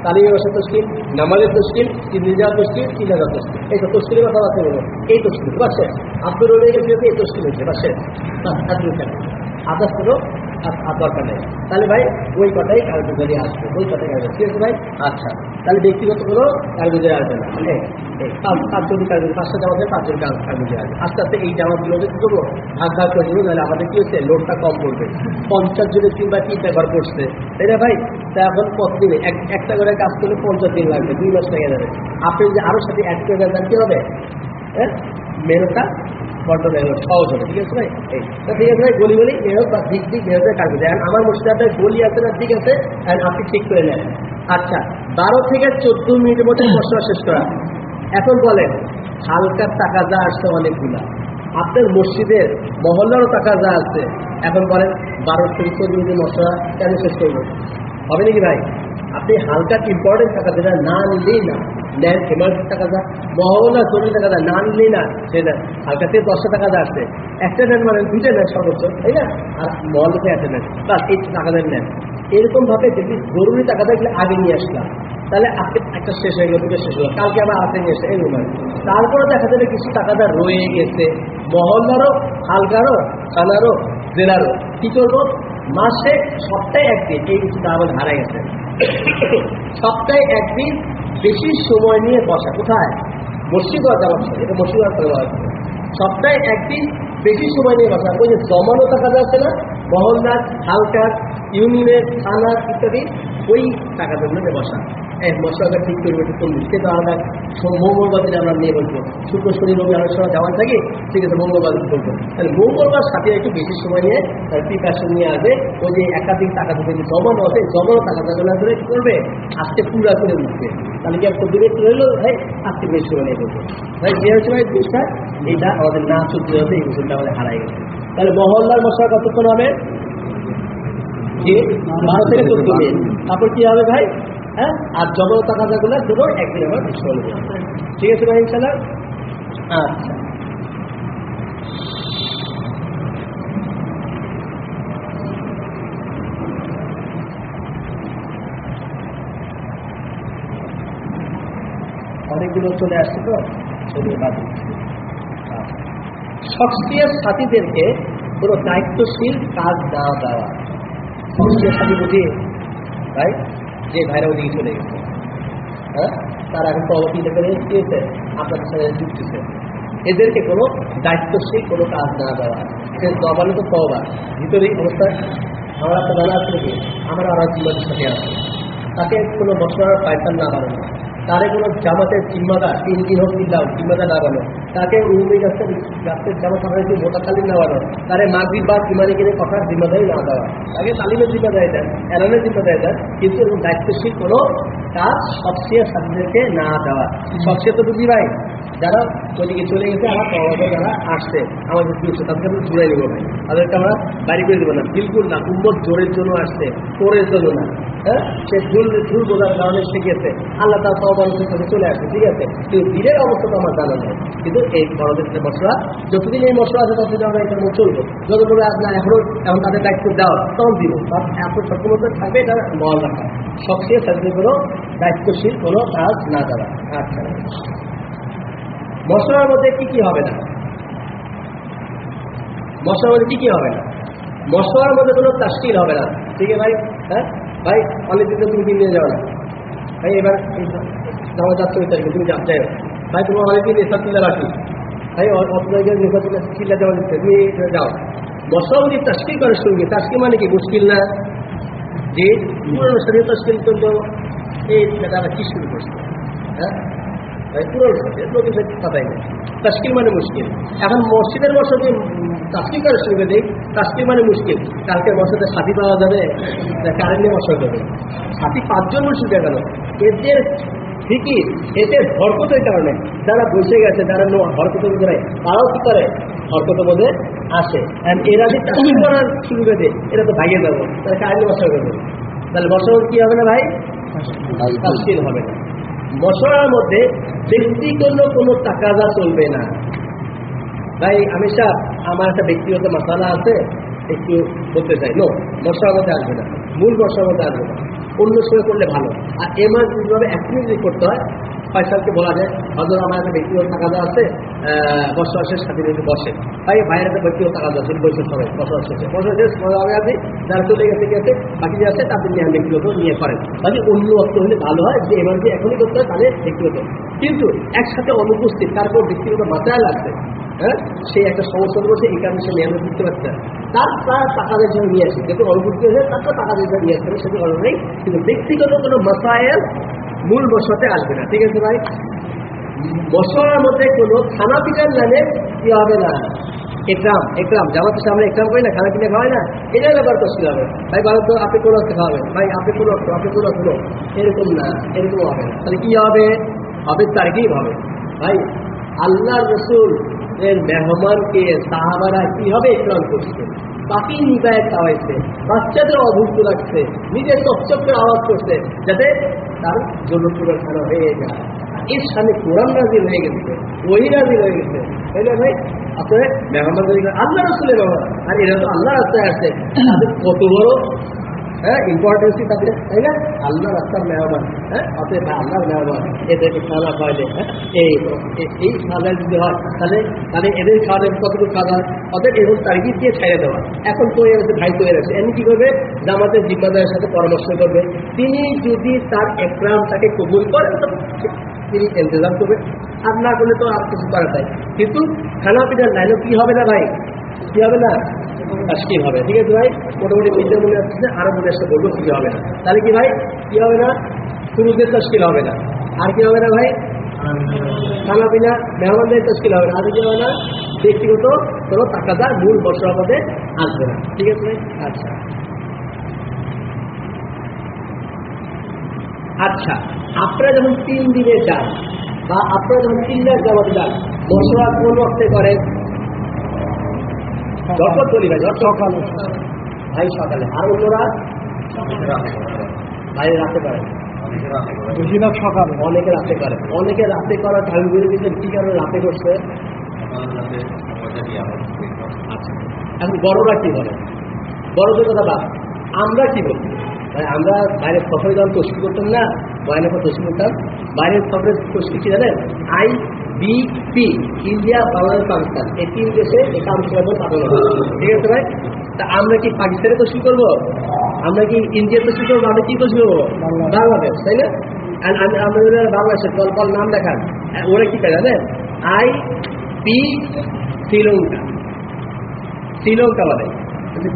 তালিমের বাসার তশকিল, নামাজের তশকিল, নিজের তশকিল, চিনাজার তশকিল, এই তো তশকিলের কথা আছে বলো, এই তশকিল বাসে আব্দুর রহমানের কাছে গেছে, এই তশকিল হচ্ছে বাসে আদার্স কোনো দরকার নেই। তাহলে ভাই ওই কথাই কার্যকারী আসবে, ওই কথাই কার্যকারী, ঠিক আছে ভাই? আচ্ছা, তাহলে ব্যক্তিগত কোনো কার্যকারী আসবে না, পাঁচজন কার্যকারী, 5টা জামাতে 5জন কার্যকারী আসবে। আস্তে আস্তে এই জামাতগুলোকে কি করবো, ভাগ ভাগ করে দেবো, তাহলে আমাদের কি হচ্ছে, লোডটা কম করবে। 50 জনের 3 বা 3 ব্যবহার করছে, তাই না ভাই? তা এখন প্রতিদিনে একটা করে কাজ করলে 50 দিন লাগবে, 2 মাস লেগে যাবে। আপনি যে আরো সাথে অ্যাড করে দেন, কি হবে? হ্যাঁ, মেহনতটা বড্ড মেহনত সহজ হবে, ঠিক আছে ভাই? এই ঠিক আছে ভাই, গলি গলি মেহনত বা দিক দিক মেহনতের কাজ করবে। আমার মুর্শিদাবাদে গলি আছে না, ঠিক আছে, আপনি ঠিক করে নেন। আচ্ছা, 12 থেকে 14 মিনিটের মধ্যে মশলা শেষ করা। এখন বলেন, হালকার টাকা যা আসছে অনেকগুলা, আপনার মসজিদের মহল্লারও টাকা যা আছে, এখন বলেন 12 থেকে 14 মিনিটের মশলা কেন শেষ করবো? হবে নাকি ভাই? আপনি হালকা ইম্পর্টেন্ট টাকা যেটা না নিলেই না, নেন এমার্জেন্সি টাকা যা, মহল্লা জরুরি টাকা যা না নিলেই না, সেটা হালকা থেকে 10টা টাকা যা আসছে, একটা নেন মানে 2টা নেন সর্বোচ্চ, তাই না? আর মহল্লাতে একটা নেন, বাস এই টাকা নেন। এরকম ভাবে যদি জরুরি টাকা থাকলে আগে নিয়ে আসলাম, তাহলে আজকে একটা শেষ হয়ে গেল, 2টা শেষ হলো, কালকে আবার হাতে নিয়ে এসে এরকম। তারপরে দেখা যাবে কিছু টাকাটা রয়ে গেছে, মহল্লারও, হালকারও, থানারও, জেলারও। কি করবো? মাসে সপ্তাহে একদিন এই কিছুটা আমাদের হারা গেছে, সপ্তাহে একদিন বেশি সময় নিয়ে বসা। কোথায়? মসজিদ বা জামাত, এটা মসজিদ সপ্তাহে একদিন বেশি সময় নিয়ে বসা। ওই যে জমানো টাকা যাচ্ছে না, মহল্লার, হালকার, ইউনিয়নের, থানার ইত্যাদি, ওই টাকাটা নিয়ে বসা। মশলাটা ঠিক করবে, একটু করবো, সে তো আমরা মঙ্গলবার দিনে আমরা নিয়ে বলবো, শুক্র শনি রবি অনেক সময় যাওয়ার থাকি, ঠিক আছে মঙ্গলবার বলবো। তাহলে মঙ্গলবার সাথে একটু বেশি সময় নিয়ে প্রিপারেশন নিয়ে আসবে। ওই যে একাধিক টাকা থেকে জমানো আছে, জমানো টাকা জমা করে কি করবে, আজকে পুরা করে উঠবে। তাহলে কি একটা দূরে রইলো, ভাই আজকে বেশি সময় নিয়ে বলবো। ভাই যে হচ্ছে ভাই জিনিসটা, এইটা আমাদের না চলতে হবে, এই বিষয়টা আমাদের হারাই গেছে। তাহলে মহল্লার মশলা কতক্ষণ হবে? 12 থেকে 14 মিনিট। তারপর কি হবে ভাই? হ্যাঁ, আর জমানো টাকা যেগুলো দেবো একদিন আমার বেশি হয়ে যাবে, ঠিক আছে ভাই ইনশাল্লাহ? আচ্ছা, অনেকগুলো চলে আসছে তো, শখসিয়াত সাথীদেরকে কোনো দায়িত্বশীল কাজ না দেওয়া। শখসিয়াত সাথী বুঝি ভাই, যে ভাইরা ওদিকে চলে গেছে, হ্যাঁ, তারা এখন প্রবর্তিতে করে দিয়েছে, আপনাদের সাথে যুক্তেছে, এদেরকে কোনো দায়িত্বশীল কোনো কাজ না দেওয়া। এটা দবালে তো পাওয়া ভিতরেই অবস্থায় আমার একটা জানা আছে নাকি, আমার আর জিম্মাদের সাথে আছে, তাকে কোনো বছর পায়তান না বানানো, তারে কোনো জামাতের জিম্মাদার 3 দিন হোক 3 দাও জিম্মাদার না বানানো, তাকে উর্মি গাছের জামাত আপনাকে মোটা তালিম না বানানো, তারে মাগরিব বা ইমানি কিনে কথার জিম্মাদারি না দেওয়া, তাকে তালিমের জিম্মাদারি দেন, এলানের জিম্মাদারি দেন, কিন্তু এরকম দায়িত্বশীল কোনো কাজ শখসিয়াত সাথীদেরকে না দেওয়া। শখসিয়াত তো বুঝি ভাই, যারা ওদিকে চলে গেছে, আমার পরামর্শ যারা আসছে আমাদের দিয়েছে, তাদেরকে আমরা জোড়াই দেবো ভাই, তাদেরকে আমরা বাড়ি করে দেবো না, বিলকুল না। উম্মত জোরের জন্য আসছে, তোরের জন্য না। হ্যাঁ, সে ভুল বোঝার কারণে শিখেছে, আল্লাহ তার সহবানের সাথে চলে আসছে, ঠিক আছে, কিন্তু দিনের অবস্থা তো আমার জানা নেই। কিন্তু এই পরবর্তী মশলা, যতদিন এই মশলা আছে ততদিন আমরা এটার মধ্যে চলবো, যত বলে না এখন তাদের দায়িত্ব দেওয়া, তখন দিব, তার এত সক্ষমতা থাকবে, এটা মহল রাখা। সবচেয়ে সাথে কোনো দায়িত্বশীল কোনো কাজ না দেওয়া। আচ্ছা, মশলার মধ্যে কি কি হবে না? মশলার মধ্যে কি কি হবে না? মশলার মধ্যে কোনো তাশকিল হবে না, ঠিক আছে ভাই? হ্যাঁ ভাই, অনেকদিন তো তুমি নিয়ে যাও না ভাই, এবার যাওয়া যাচ্ছে ওই তারিখে তুমি যাচ্ছে ভাই, তোমার অনেকদিন এসব চিল্লা রাখি ভাই, অত জায়গায় চিল্লা যাওয়া দিচ্ছে, তুমি যাও। মশলা যদি তাশকিল করে সঙ্গে, তাশকিল মানে কি মুশকিল না, যে পুরনো শরীর তাশকিল করলো, এই তারা কি শুরু করছে? হ্যাঁ ভাই, পুরনো শরীর নতুন কথাই নেই, তাশকিল মানে মুশকিল। এখন মসজিদের মশলাকে তাশকিল করে শুরু করে, তাশকিল মানে মুশকিল। কালকে মশলাতে সাথী পাওয়া যাবে, কারেন্টে মশলা যাবে, সাথী 5 জন মুশকিল গেল, এদের ফিকির, এতে হরকতের কারণে যারা বসে গেছে, যারা হরকতের মধ্যে নাই, তারাও কি করে হরকতের মধ্যে আসে। এরা যে চাকরি করার শুরু করে এরা তো ভাইয়ে যাবো, তাহলে কাজে বসা করবে, তাহলে বসার কি হবে না ভাই? তাফসীর হবে না। মশলার মধ্যে ব্যক্তিগত কোনো তাকাজা চলবে না। ভাই আমি সাহেব, আমার একটা ব্যক্তিগত মশলা আছে, একটু বলতে চাই, নো, মশলার মধ্যে আসবে না, মূল মশলার মধ্যে আসবে না, অন্য সময় করলে ভালো। আর এমার্জেন্সিভাবে এখনই যদি করতে হয়, ফয়সালকে বলা যায়, হয়তো আমার একটা ব্যক্তিগত তাকাজা আছে, বসবাসের সাথে যদি বসে, ভাই ভাইয়ের একটা ব্যক্তিগত তাকাজা আছে, বসে সবাই বসবাস শেষে আমি আছি, যারা চলে গেছে বাকি যে আছে তাদের নিয়ে ব্যক্তিগত নিয়ে করেন, বাকি অন্য অর্থ হলে ভালো হয়, যে এমার্জেন্সি এখনই করতে হয় তাহলে ব্যক্তিগত। কিন্তু একসাথে অনুপস্থিত, তারপর ব্যক্তিগত মাত্রায় লাগছে, হ্যাঁ, সে একটা সমস্যা করছে, এই কারণে সে নিয়ন্ত্রণ করতে পারছে না, তার টাকাদের জন্য নিয়ে আসে, যেহেতু অনুপস্থিত হয়েছে তার তো টাকাদের জন্য নিয়ে আসবে, সেটা ভালো নেই। কিন্তু ব্যক্তিগত কোনো মাসায়েল মূল বসাতে আসবে না, ঠিক আছে ভাই? মশলার মধ্যে কোনো খানা পিনার নামে কি হবে না, একরাম জামাতের সামনে একরাম করি না, খানা পিনা খাওয়াই না, এটাই ব্যাপার তসবির হবে। ভাই ভালো তো আপনি কোনো অর্থে খাওয়াবেন, ভাই আপনি কোনো অর্থ, আপনি কোনো অর্থ, এরকম না, এরকম হবে না। তাহলে কি হবে? তারকিব হবে। ভাই আল্লাহ রসুল এর মেহমানকে সাহাবারা কিভাবে একরাম করছে, বাকি নিবায় খাওয়াইছে, বাচ্চাদের অভুক্ত রাখছে, নিজে চকচক করে আওয়াজ করছে, যাতে তার জন্য পুরো খানা হয়ে যায়। এর সামনে কোরআন নাজিল হয়ে গেছে, ওই নাজিল হয়ে গেছে, তাই না ভাই? আপনার মেহমানদের আল্লাহ রসুলের মেহমান, আর এরা তো আল্লাহ রাস্তায় আসছে, তাদের কত বড় ইম্পর্টেন্সই তাদের, তাই না? আল্লাহ রাস্তার মেহমান, হ্যাঁ, অতএব আল্লাহর মেহমান, এদেরকে খানা খাওয়াইলে এই খাওয়া যদি হয়, তাহলে এদের খাওয়া কতটুকু খাওয়া হয়, অতএব এবং তারিখ দিয়ে ছেড়ে দেওয়া। এখন তো এর ভাই তৈরি আছে, এমনি কি করবে? জামাতের জিম্মাদারের সাথে পরামর্শ করবে, তিনি যদি তার একরামটাকে কবুল করেন তো তিনি ইন্তজাম করবে, আর না করলে তো আর কিছু করার নাই। কিন্তু খানা পিনার লাইনও কি হবে না ভাই, কি হবে না, তাশকিল হবে, ঠিক আছে ভাই? মোটামুটি বুঝতে মনে হচ্ছে, আরো মনে আসতে বলবো কি হবে না। তাহলে কি ভাই, কি হবে না? শুরুদের তাশকিল হবে না, আর কি হবে না ভাই? খানা পিনা মেহমানদের তাশকিল হবে না, আর কি হবে না? ব্যক্তিগত কোনো তাকাদা মূল বছর মধ্যে আসবে না, ঠিক আছে ভাই? আচ্ছা, আপনারা যখন 3 দিনে যান, বা আপনারা যখন 3 লাখ জামাতে যান, বছরা কোন অর্থে করেন? যখন বলি ভাই, সকালে ভাই, সকালে। আর অন্যরা ভাই রাতে করে, সকালে, অনেকে রাতে করে, অনেকে রাতে করার টাইম করে দিচ্ছেন, কি কারণে রাতে করছে? আচ্ছা, এখন বড়রা কি বলে? বড়দের কথা বাদ, আমরা কি বলি? আমরা বাইরের সফরে যখন তস্কি করতাম না, বাইরের পর তস্কি করতাম, বাইরের সফরের তস্কি কি জানেন? IBP, ইন্ডিয়া, বাংলাদেশ, পাকিস্তান, এই 3 দেশে এই কাউন্সিলের পাঠানো হয়, ঠিক আছে ভাই? তা আমরা কি পাকিস্তানে তস্কি করবো? আমরা কি ইন্ডিয়া তস্কি করবো? আমরা কি তস্কি করবো? বাংলাদেশ, তাই না? আমাদের বাংলাদেশের কল নাম দেখান, ওরা কি করে জানেন? IB শ্রীলঙ্কা বলে,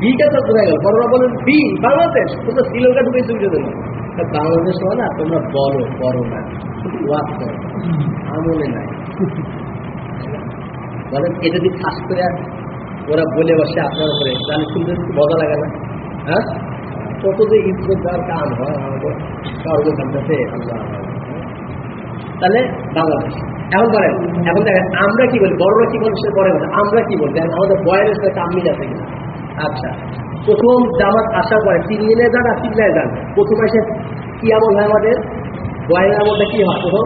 বিটা তো বোঝা গেল, বড়রা বলেন বি বাংলাদেশ, তোমরা শ্রীলঙ্কা ঢুকে চলে দেবো, বাংলাদেশ হয় না, তোমরা বড় না, শুধু ওয়াজ করো, আমলে নাই বলেন। এটা যদি খাস করে ওরা বলে বসে আপনার উপরে, তাহলে শুনতে মজা লাগে না? হ্যাঁ, কত যে ইজ্জত দেওয়ার কাম হয় আমাদের কর্মকাণ্ডে, আল্লাহ। তাহলে বাংলাদেশ। এখন বলেন, এখন দেখেন আমরা কি বলি, বড়রা কি বলে, সে পরে বলে, আমরা কি বলি, আমাদের বয়ানের সাথে কামিল আছে কিনা? আচ্ছা, প্রথম জামাত আসার পরে 3 দিনে যান আর 3 দিনে যান, প্রথম এসে কি আমল হয় আমাদের বয়ানের আমলটা কি হয়? প্রথম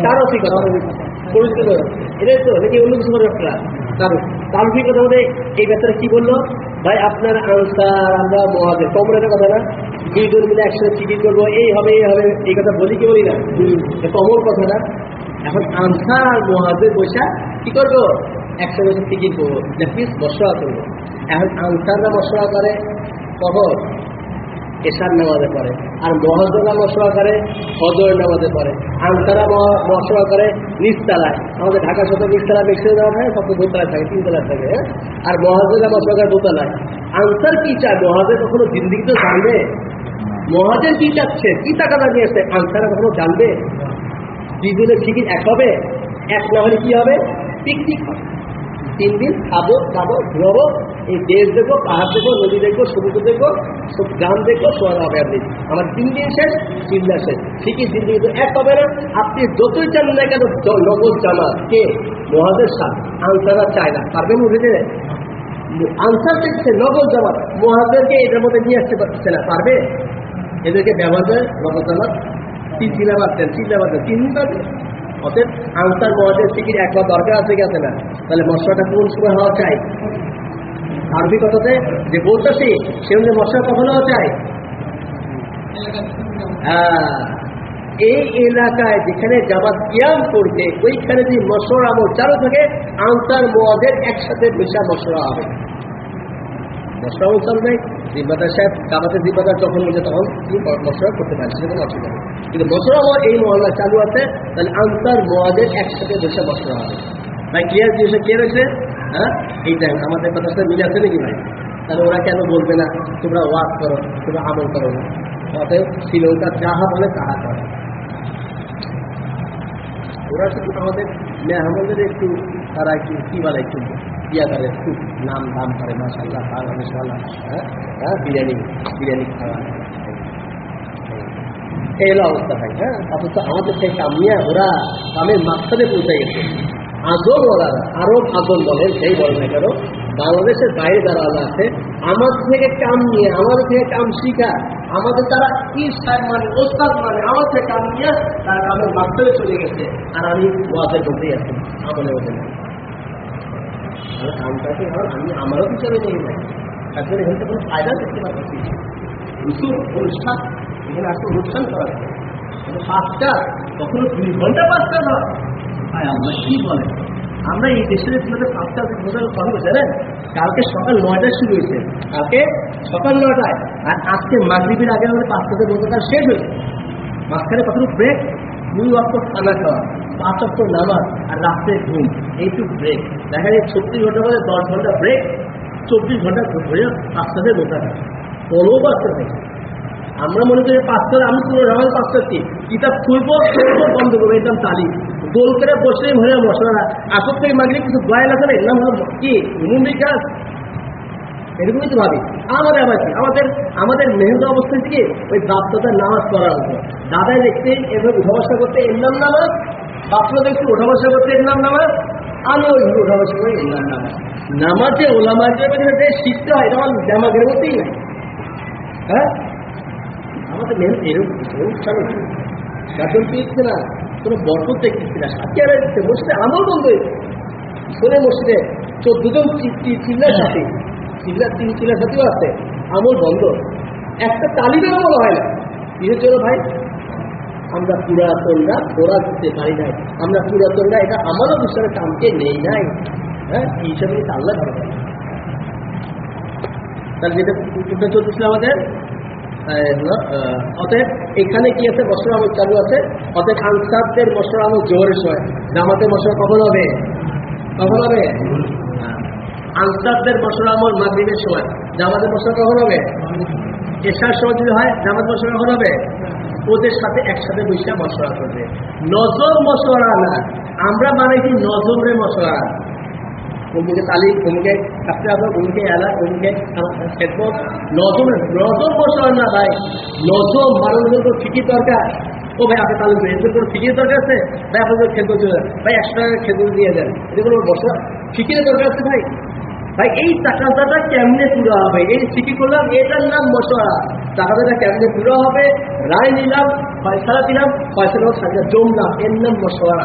তারও ঠিক কথা পরিচিত, এটাই তো নাকি অন্য কিছু করে আপনারা তার ঠিক কথা বলে। এই ব্যাপারে কি বললো ভাই? আপনার আনসার, আমরা মহাজের কমরের কথা না, 2 জন মিলে একসাথে টিকিট করবো, এই হবে এই কথা বলি কি বলি না? কমল কথা না। এখন আনসার আর মহাজের বৈশা কি করবো? একসাথে বসে টিকিট করবো, প্লিজ মশলা করবো। এখন আনসাররা মশলা করে কখন? এশার নামাজে পড়ে, আর মহাজরা মশলা করে ফজরের নামাজে পড়ে। আনসারা মশলা করে নিচতলায়, আমাদের ঢাকা শত নিচতলায় বেশি দেওয়া থাকে, সব দোতলায় থাকে, 3 তলায় থাকে, আর মহাজরা মশলা করে দোতলায়। আনসার কি চায়? মহাজের কখনো জিন্দিগি তো জানবে? মহাজের কি চাচ্ছে, কি টাকা লাগিয়েছে, আনসারা কখনো জানবে? দুজনের ঠিকই এক হবে? এক না হলে কি হবে? পিকনিক হবে। 3 দিন খাবো খাবো ঘুমাবো, এই দেশ দেখবো, পাহাড় দেখবো, নদী দেখবো, সমুদ্র দেখবো, সব গ্রাম দেখবো, সোয়ার হবে আপনি। আমার 3 দিন শেষ, চিন্তা শেষ। ঠিকই জিন্দগি তো এক হবে না। আপনি যতই চান না কেন নগদ জামা কে মহাদের সাথ আনসাররা চায় না, পারবেন উঠে দেবে? আনসার দেখছে নগদ জামা, মহাদেরকে এটার মধ্যে নিয়ে আসতে পারছে না, পারবে? এদেরকে ব্যবহার করে নগদ জামা 3 দিনে বাড়তেন, 3 দিন বাড়বে। অতএব আনসার মহাদের টিকিট একবার দরকার আছে কি আছে না? তাহলে মশলাটা কোন সময় হওয়া চাই? আরবি কথাতে যে বলতেছি সে অনুযায়ী মশলা কখন হওয়া চাই? এই এলাকায় যেখানে জামাত কিয়াম করবে ওইখানে যদি মশলার আমল চালু থাকে, আনসার মহাদের একসাথে বসে মশলা হবে। মশলা আমল চালু নেই, জিম্মাদার সাহেব জামাতের জিম্মাদার যখন বলছে তখন তুমি মশলা করতে পারছি, সেটা কোনো অসুবিধা নেই। কিন্তু মশলা আমল এই মহল্লা চালু আছে, তাহলে আনসার মহাদের একসাথে বসে মশলা হবে। ভাই ক্লিয়ার জিনিসটা কে রয়েছে? হ্যাঁ, এইটা আমাদের কথার সাথে মিলে আছে নাকি ভাই? তাহলে ওরা কেন বলবে না তোমরা ওয়াজ করো, তোমরা আমল করো না? অতএব শ্রীলঙ্কা যাহা বলে তাহা করে। ওরা শুধু আমাদের মেহমানদের একটু তারা একটু কি বলে একটু ইয়া করে, খুব নাম দাম করে, মাশাআল্লাহ মাশাআল্লাহ, হ্যাঁ বিরিয়ানি খাওয়া, এই হলো অবস্থা ভাই। হ্যাঁ, অথচ আমাদের থেকে কামিয়া ওরা কামের মাঝখানে পৌঁছে গেছে। আজল ওরা আরব আজল বলেন, সেই বলেন না কেন, বাংলাদেশের বাইরে যারা আছে আমাদের থেকে কাম নিয়ে, আমাদের থেকে কাম শিখা, আমাদের তারা কি সাহেব মানে ওস্তাদ মানে আমার থেকে কাম নিয়ে তারা কামের মাঝখানে চলে গেছে। আর আমি ওয়াজের মধ্যেই আছি, আমলের মধ্যে না। কামটাকে আমি আমারও হিসাবে নেই না, তারপরে এখান থেকে কোনো ফায়দা দেখতে পাচ্ছি। অনুষ্ঠান এখানে আসলে অনুষ্ঠান করা যায় 5টা, কখনো 2 ঘন্টা 5টা নয়। ভাই আমরা কি বলেন, আমরা এই দেশের 5টা কথা জানেন, কালকে সকাল 9টায় শুরু হয়েছে, কালকে সকাল 9টায়, আর আজকে মাগরিবের আগে আমাদের 5টাতে বন্ধটা শেষ হয়েছে। মাঝখানে কখনো ব্রেক, 2 ওয়াক্ত খানা খাওয়া, 5 ওয়াক্ত নামাজ, আর রাত্রে ঘুম, এইটুকু ব্রেক। দেখা যায় 36 ঘন্টা বলে 10 ঘন্টা ব্রেক, 24 ঘন্টা ধরে 5টাতে বন্ধা থাকে, কোনো বাচ্চা থাকে। আমরা মনে করি 5টা, আমি পুরো রামাজ 5টা কি কিতাব খুলবো বন্ধ করবো, একদম তালি গোল করে বসে ভরে মশলা আসর থেকে মাগলে কিছু দয়া লাগে না, এলাম হলো কি মুম্বই কাজ, এরকমই তো ভাবি। আমাদের আবার কি আমাদের মেহনত অবস্থা থেকে ওই বাপদাদার নামাজ পড়ার মতো, দাদাই দেখতে এভাবে উঠা বসা করতে এর নাম নামাজ, বাপরা দেখতে উঠা বসা করতে এর নাম নামাজ, আমি ওই উঠা বসা করে এর নাম নামাজ। নামাজে ওলামার যে শিখতে হয় এটা আমার জামাগের মধ্যেই না। হ্যাঁ, আমাদের মেহনত এরকম গাজন পেয়েছে না, কোনো বরকত দেখতেছি না, সাথে আর মসজিদে আমল বন্ধ হয়েছে। শোনে মসজিদে 14 জন চিল্লার সাথে, চিল্লার সাথেও আছে, আমল বন্ধ, একটা তালিমের আমল হয় না। কিসের জন্য ভাই? আমরা পুরাতনরা ওরা দিতে পারি নাই, আমরা পুরাতনরা এটা আমারও বিষয়ে কামকে নেই নাই। হ্যাঁ, কি হিসাবে আল্লাহ ভালো পারে। তাহলে যেটা উত্তরটা চলতেছিল আমাদের, অতএব এখানে কি আছে? মশলা আমল চালু আছে। অতএব আনসারদের মশলা আমল জোহরের সময়, জামাতের মশলা কখন হবে? আনসারদের মশলা আমল মাগরিবের সময়, জামাতের মশলা কখন হবে? এশার সময় যদি হয়, জামাত মশলা কখন হবে? ওদের সাথে একসাথে বসে মশলা করবে। নজর মশলা না, আমরা বানাইছি নজরে মশলা। অমুকে তালিম, অমুকে কাপড়ে আবার, অমুকে এলাক, অমুকে খেদমত, নজর মশলা না ভাই। নজর মানুষের কোনো ফিকির দরকার। ও ভাই আপনি তালিম করেন, এদের কোনো ফিকির দরকার আছে ভাই? আপনাদের খেদমত চলে যান ভাই, 100 টাকা খেদমত দিয়ে দেন, এদের কোনো মশলা ফিকিরের দরকার আছে ভাই? ভাই এই টাকাটা কেমনে পুরো হবে? এই ফিকির করলাম, এটার নাম মশলা। টাকাটা কেমনে পুরো হবে? রায় নিলাম, ফয়সালা দিলাম, ফয়সালা সাজা জমলাম, এর নাম মশলা।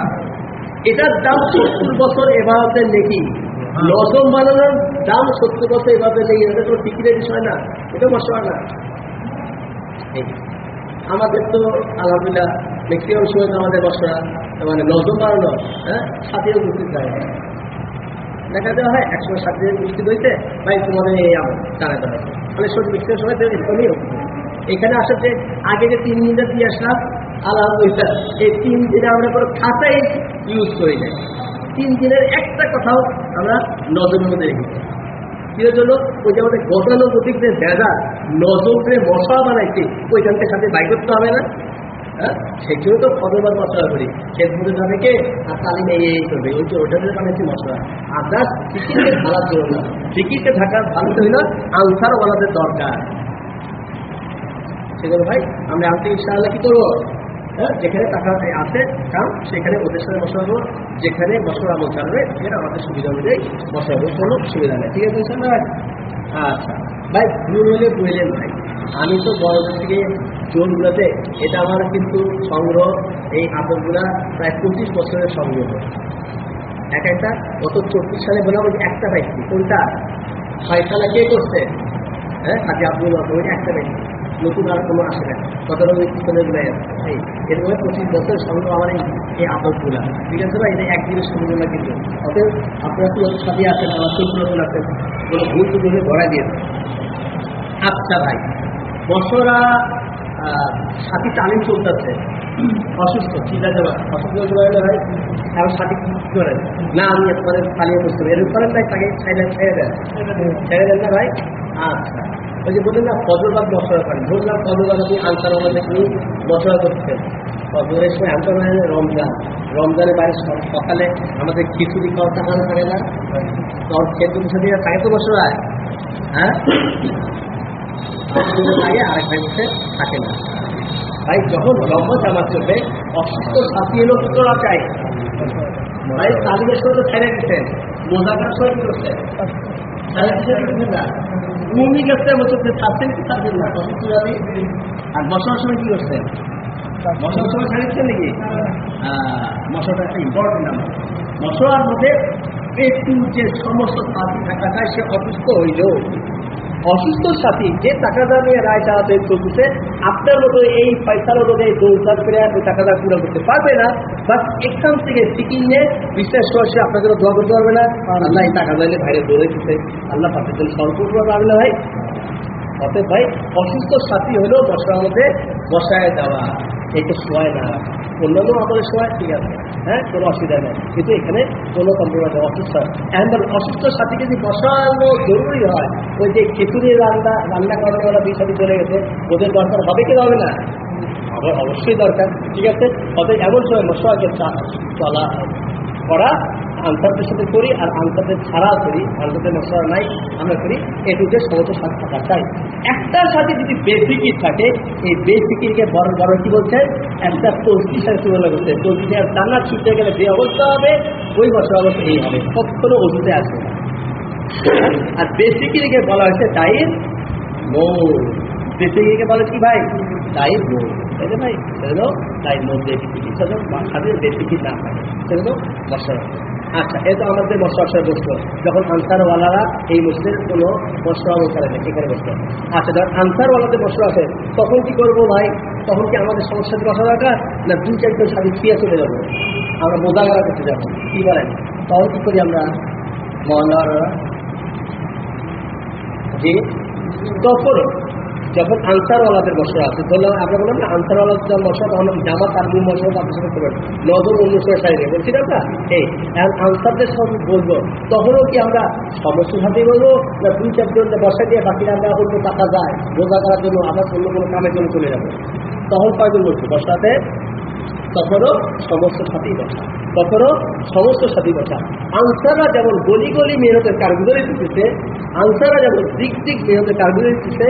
এটার দাম 70 বছর এবারতের নেকি, নজম বানানোর দাম 70 বছর এবারতের নেই। এটা কোনো ফিকিরের বিষয় না, এটা মশলা না। আমাদের তো আলহামদুলিল্লাহ ম্যাক্সিমাম সময় আমাদের মশলা মানে নজম বানানো, হ্যাঁ, সাথে উপস্থিত যায়, দেখা দেওয়া হয়। একসময় সাথে উপস্থিত হইতে ভাই তোমাদের এই জানাতে হয়, মানে সব ম্যাক্সিমাম সময় এরকমই হচ্ছে। এখানে আসাতে আগে যে 3 দিনটা দিয়ে আসলাম, আলহামদুলিল্লাহ এই 3 দিনে আমরা কোনো খাতাই ইউজ করি না। 3 দিনের একটা কথাও আমরা নজরের মধ্যে রেখেছি। কিসের জন্য? ওই যে আমাদের গতানুগতিক যে ভেজা নজরে মশলা বানাইছে, ওইখানকে সাথে বাই করতে হবে না। হ্যাঁ, সেগুলো তো ফজরবাদ মশলা করি, খেত মধ্যে যাবে কে আর তালিমে এই করবে, ওই যে ওটাতে বানাচ্ছি মশলা। আদার্স ফিকিরকে ঢালার জন্য না, ফিকিরকে ঢাকার ভাঙতে হইল আনসার ওয়ালাদের দরকার। সেগুলো ভাই আমরা আনতে ইনশাআল্লাহ কি করবো, হ্যাঁ, যেখানে টাকা আছে কাম সেখানে ওদের সাথে বসা হবো, যেখানে বসার আমল চালবে সেখানে আমাদের সুবিধা অনুযায়ী বসা হবো, কোনো সুবিধা নেই। ঠিক আছে ইনশাআল্লাহ ভাই? আচ্ছা ভাই, ভুল হলে বুঝলেন ভাই, আমি তো বড়দের থেকে জোরগুলোতে এটা আমার কিন্তু সংগ্রহ, এই আদরগুলা প্রায় 25 বছরের সংগ্রহ। এক একটা গত 34 সালে বললাম একটা ব্যক্তি, কোনটা ফয়সালা কে করছে, হ্যাঁ, হাজি আব্দুল ওই একটা ব্যক্তি, নতুন আর কোনো আসে না, কত রকমের পিছনে গুলাই আছে। এরকম 25 বছর সংগ্রহ আমার এই আদরগুলা। ঠিক আছে ভাই, এটা একদিনের সংগ্রহ না কিন্তু। অতএব আপনারা তো সাথে আছেন, আমার চরিত্র আছেন, কোনো ভুল তো ধরাই দিয়েছে। আচ্ছা ভাই, বছরা সাথী তালিম চলতেছে, অসুস্থ, ঠিক আছে ভাই, অসুস্থ হয়ে ভাই, এখন সাথী কি করেন না, আমি একবারে পালিয়ে বসতে পারি, এরকম করেন ভাই, তাকে ছেড়ে দেন না ভাই। আচ্ছা, ওই যে বললেন না ফজরবাদ মশলা করেন, বললাম ফজরবাদ আপনি আনসার আমাদের আপনি মশলা করতেন, ফজরের সময় আনসার মানে রমজানের বাইরে সকালে আমাদের খিচুড়ি খাওয়াটা ভালো থাকে না, তখন খেতুর সাথে থাকে তো মশলা, হ্যাঁ, আগে আরেক ভাই বসে থাকে না ভাই। যখন রহমত জামাত চলবে, অসুস্থ সাথী এলো পুত্ররা চাই ভাই, তালিমের সময় তো ছেড়ে দিচ্ছেন, মোজাকার সময় কি করছে, ঘুমি গেছে বলছে থাকছেন কি থাকছেন না, আর বসার সময় কি করছেন, বসার সময় ছেড়েছেন নাকি? মশাটা একটা ইম্পর্টেন্ট নাম্বার। মশলার মধ্যে একটু যে সমস্ত সাথী থাকা যায়, সে অসুস্থ হইলেও অসুস্থ সাথী যে টাকাটা নিয়ে রায় চালাতে চলতেছে, আপনার মতো এই পয়সার অনুযায়ী দৌড় করে ওই টাকাটা পুরো করতে পারবে না, বাট এখান থেকে সিকিম নিয়ে বিশ্বাস সরাসরি আপনাদের দোয়া করতে পারবে না, আল্লাহ এই টাকা দিলে বাইরে দৌড়ে দিতে, আল্লাহ পাশের জন্য সর্বপ্রথম পারবে না ভাই। অতএব ভাই, অসুস্থ সাথী হলেও বসার মধ্যে বসায় দেওয়া, এটা সময় না, অন্যান্য আমাদের সময় ঠিক আছে, হ্যাঁ, কোনো অসুবিধা নেই, কিন্তু এখানে কোনো কম্প্রোমাইজ অসুস্থ, এখন অসুস্থ সাথীকে যদি বসানো জরুরি হয়, ওই যে খিচুড়ি রান্না করানো ওরা বিষয় চলে গেছে, ওদের দরকার হবে কি হবে না? অবশ্যই দরকার। ঠিক আছে, অতএব এমন সময় মশলাকে চলা করা আনসারদের সাথে করি, আর আনসারদের ছাড়া করি, আনসারদের মশলা নাই আমরা করি, এটুকে সমস্ত সাথে থাকা চাই। একটার সাথে যদি বেফিকির থাকে, এই বেফিকিরকে বড় বড় কি বলছে, একটা তলসির সাথে তুলনা করছে, তলসির জান্নাত ছুটতে গেলে যে অবস্থা হবে, ওই বছর অবস্থা এই হবে, কখনো ওষুধে আসবে না। আর বেফিকিরকে বলা হয়েছে দায়ের মৌল, বেফিকিরকে বলে কি ভাই, দায়ের মৌল, তাই না ভাই? সেজন্য দায়ের মৌল বেফিকির, সেজন্য সাথে বেফিকির না থাকে, সেজন্য মশলা। আচ্ছা, এ তো আমাদের মশলা বসলো, যখন আনসারওয়ালারা এই মসজিদের কোনো মশলা করে না, এখানে বসলো। আচ্ছা, যখন আনসারওয়ালাদের মশলা আছে, তখন কি করবো ভাই? তখন কি আমাদের সমস্যাতে বসা দরকার না 2-4 সাথে ফিরে চলে যাবো, আমরা মোজাগারা করতে যাবো, কি বলেন? তখন কি করি আমরা মহল্লাওয়ালারা? জি, তখন যখন আনসারওয়ালাদের মশলা আছে, ধরলাম আমরা বললাম না আনসারওয়ালাদের মশলা, তখন জামাত আর মূল মশলা আপনার সাথে করবেন, নজর অনুসারে সাইডে বলছি না আমরা, এই আনসারদের সঙ্গে বলবো, তখনও কি আমরা সমস্ত সাথেই বলবো না 2-4 জন বসা দিয়ে বাকিরা আমরা অন্য টাকা যায় রোজা করার জন্য, আমরা অন্য কোনো কামের জন্য চলে যাবো, তখন কয়জন বলছি বসাতে? তখনও সমস্ত সাথী বসা, তখনও সমস্ত সাথী বসা। আনসাররা যেমন গলি গলি মেহনতের কারগুজারি দিতেছে, আনসাররা যেমন দিক দিক মেহনতের কারগুজারি দিতেছে,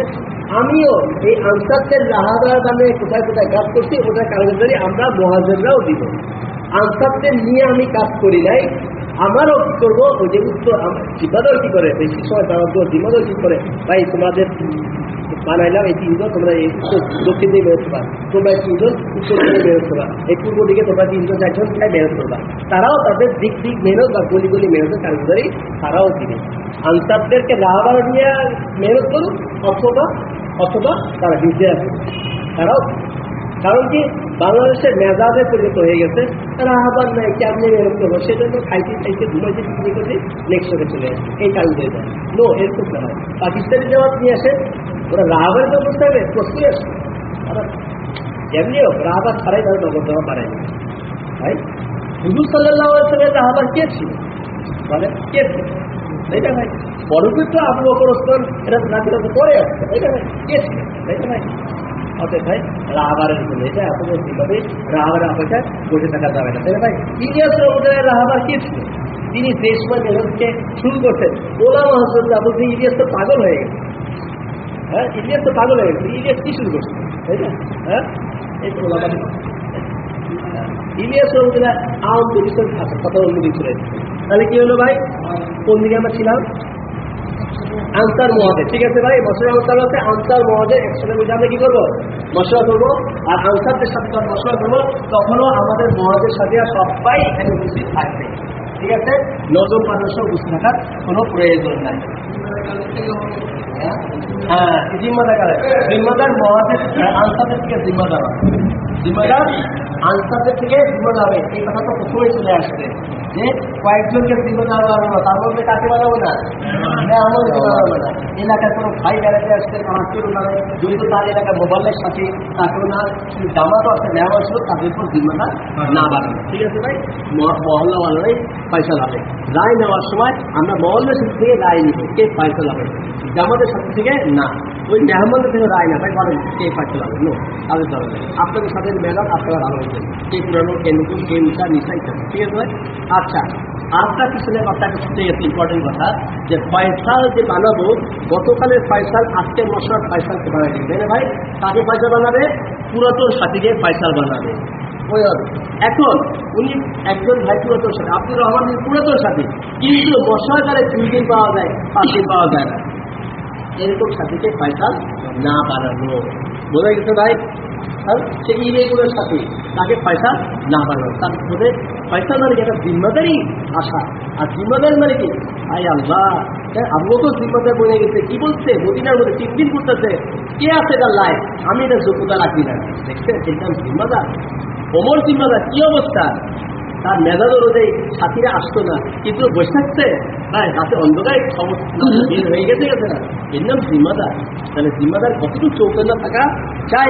আমিও এই আনসারদের রাহাদার নামে কোথায় কোথায় কাজ করছি, ওটার কারগুজারি আমরা মুহাজিররাও দিব। আনসারদের নিয়ে আমি কাজ করি নাই, আমারও কি করবো, ওই যে উত্তর জিম্মাদার কি করে, বেশি সময় দেওয়ার জিম্মাদার কি করে, ভাই তোমাদের বানাইলাম এই 3 জন, তোমরা এই দক্ষিণ দিকে বেরোতে পারো, তোমরা 3 জন উত্তর দিকে বেরোতে পারো, এই পূর্ব দিকে তোমরা 3 জন 4 জন খাই মেহনত করবা। তারাও তাদের দিক দিক মেহনত বা গলি গলি মেহনতের কারগুজারি তারাও দিবে। আনসারদেরকে রাহবার নিয়ে মেহনত করুক, অথবা তারা বিজে আসবে, তারাও। কারণ কি, বাংলাদেশের মেজাজে পরিণত হয়ে গেছে, রাহবার নাই কেমনি মেহনত করবো, সেজন্য খাইতে ঘুমাইতে বিক্রি করতে নেক্সট হয়ে চলে আসে, এই কারণে যায়। নো, এরকম না হয়। পাকিস্তানি জামাত নিয়ে আসে, ওরা রাহবারের তো করতে হবে, প্রস্তুতি আসে, এমনি হোক রাহবার ছাড়াই তারা নগদ দেওয়া পারেনি ভাই। হুজুর সাল্লাল্লাহু আলাইহি ওয়াসাল্লামের রাহবার কে ছিল বলে, কে ছিল? এইটা ভাই পরবর্তী আবু বকর ওসমান এরা নাতিরা তো পরে আসছে, এইটা ভাই কে ছিল? এইটা ভাই অতএব ভাই রাহাবারের জন্য এটা এত বলতে রাহাবারের অপেক্ষায় বসে থাকা যাবে না, তাই না ভাই? ইলিয়াসের অবদানের রাহাবার কি ছিল? তিনি যে সময় মেহনতকে শুরু করতেন, ওলামা হজরতরা বলতে ইলিয়াস তো পাগল হয়ে গেছে। হ্যাঁ, ইলিয়াস তো পাগল হয়ে গেছে। ইলিয়াস কি শুরু করছে, তাই না? হ্যাঁ, এই তো ওলামা ইলিয়াস রহমতুল্লাহ আউন পরিচয় কথা অনুমতি ছিল। তাহলে কি হলো ভাই? কোন দিকে আমরা ছিলাম? আনসার মহাজে, ঠিক আছে ভাই। মশলা আনসার হচ্ছে আনসার মহাজে একসাথে বুঝে আমরা কি করবো? মশলা করবো। আর আনসারদের সাথে যখন মশলা করবো তখনও আমাদের মহাজের সাথে সবাই এখানে উপস্থিত থাকবে, ঠিক আছে? নজন মানুষও উপস্থিত থাকার কোনো প্রয়োজন নাই। হ্যাঁ, জিম্মাদার কারে? জিম্মাদার মহাজের আনসারদের থেকে জিম্মাদার হবে, জিম্মাদার আনসারদের থেকে জিম্মাদার হবে। এই কথা তো প্রথমেই চলে আসছে যে কয়েকজনকে জিম্মাদার বানাবো, তার মধ্যে কাকে বানাবো না? আমাদেরকে বানাবো না। এলাকার কোনো ভাই বেড়াতে আসছে, কেউ না জড়িত তার এলাকার মোবাইলের সাথে তাকেও না, শুধু জামাতও আছে নেওয়া ছিল, তাদের উপর জিম্মাদার না বানাবো, ঠিক আছে ভাই? মহল্লা বানানোই ফয়সালা হবে। রায় নেওয়ার সময় আমরা মহল্লার সাথে থেকে রায় নিব, কে ফয়সালা হবে। জামাতের সাথে থেকে না, ওই মেহমানদের থেকে রায় না ভাই, বলেন কে ফয়সালা হবে? নো, তাদের ধরনের আপনাদের সাথে মেলান, আপনারা ভালো হয়েছেন, কে পুরানো, কে নতুন, কে নিশা নিশা ইত্যাদি, ঠিক আছে ভাই? আচ্ছা, আপনার পিছনে কথাটা ছুটে গেছে ইম্পর্টেন্ট কথা, যে ফয়সাল যে বানাবো, গতকালের ফয়সাল আজকে মশলার ফয়সালকে বানাবে, তাই না ভাই? কাকে ফয়সাল বানাবে? পুরাতন সাথীকে ফয়সাল বানাবে। ওই এখন উনি একজন ভাই পুরাতন সাথী, আব্দুর রহমান পুরাতন সাথী, কিন্তু মশলাকারে 2 দিন পাওয়া যায়, 5 দিন পাওয়া যায় না, এরকম সাথীকে ফয়সাল না বানানো। বোঝা গেছে ভাই? সে ইরেগুলার সাথে তাকে পয়সা না বানানো, তার মধ্যে পয়সা মানে কি? একটা জিম্মাদারি আসা। আর জিম্মাদারি মানে কি? ভাই আল্লাহ, আবু বকর জিম্মাদার বলে গেছে, কি বলছে? মদিনার মধ্যে 3 দিন করতেছে, কে আছে তার লাইফ? আমি এটা যোগ্যতা রাখি না। দেখছেন, এটা জিম্মাদার। ওমর জিম্মাদার, কি অবস্থা? তার মেজাজ অনুযায়ী সাথীরা আসতো না, কিন্তু বসে থাকছে ভাই, তাতে অন্ধকারে বের হয়ে গেছে না, এর নাম জিম্মাদার। তাহলে জিম্মাদার কতটুকু চৌকন্যা থাকা চাই,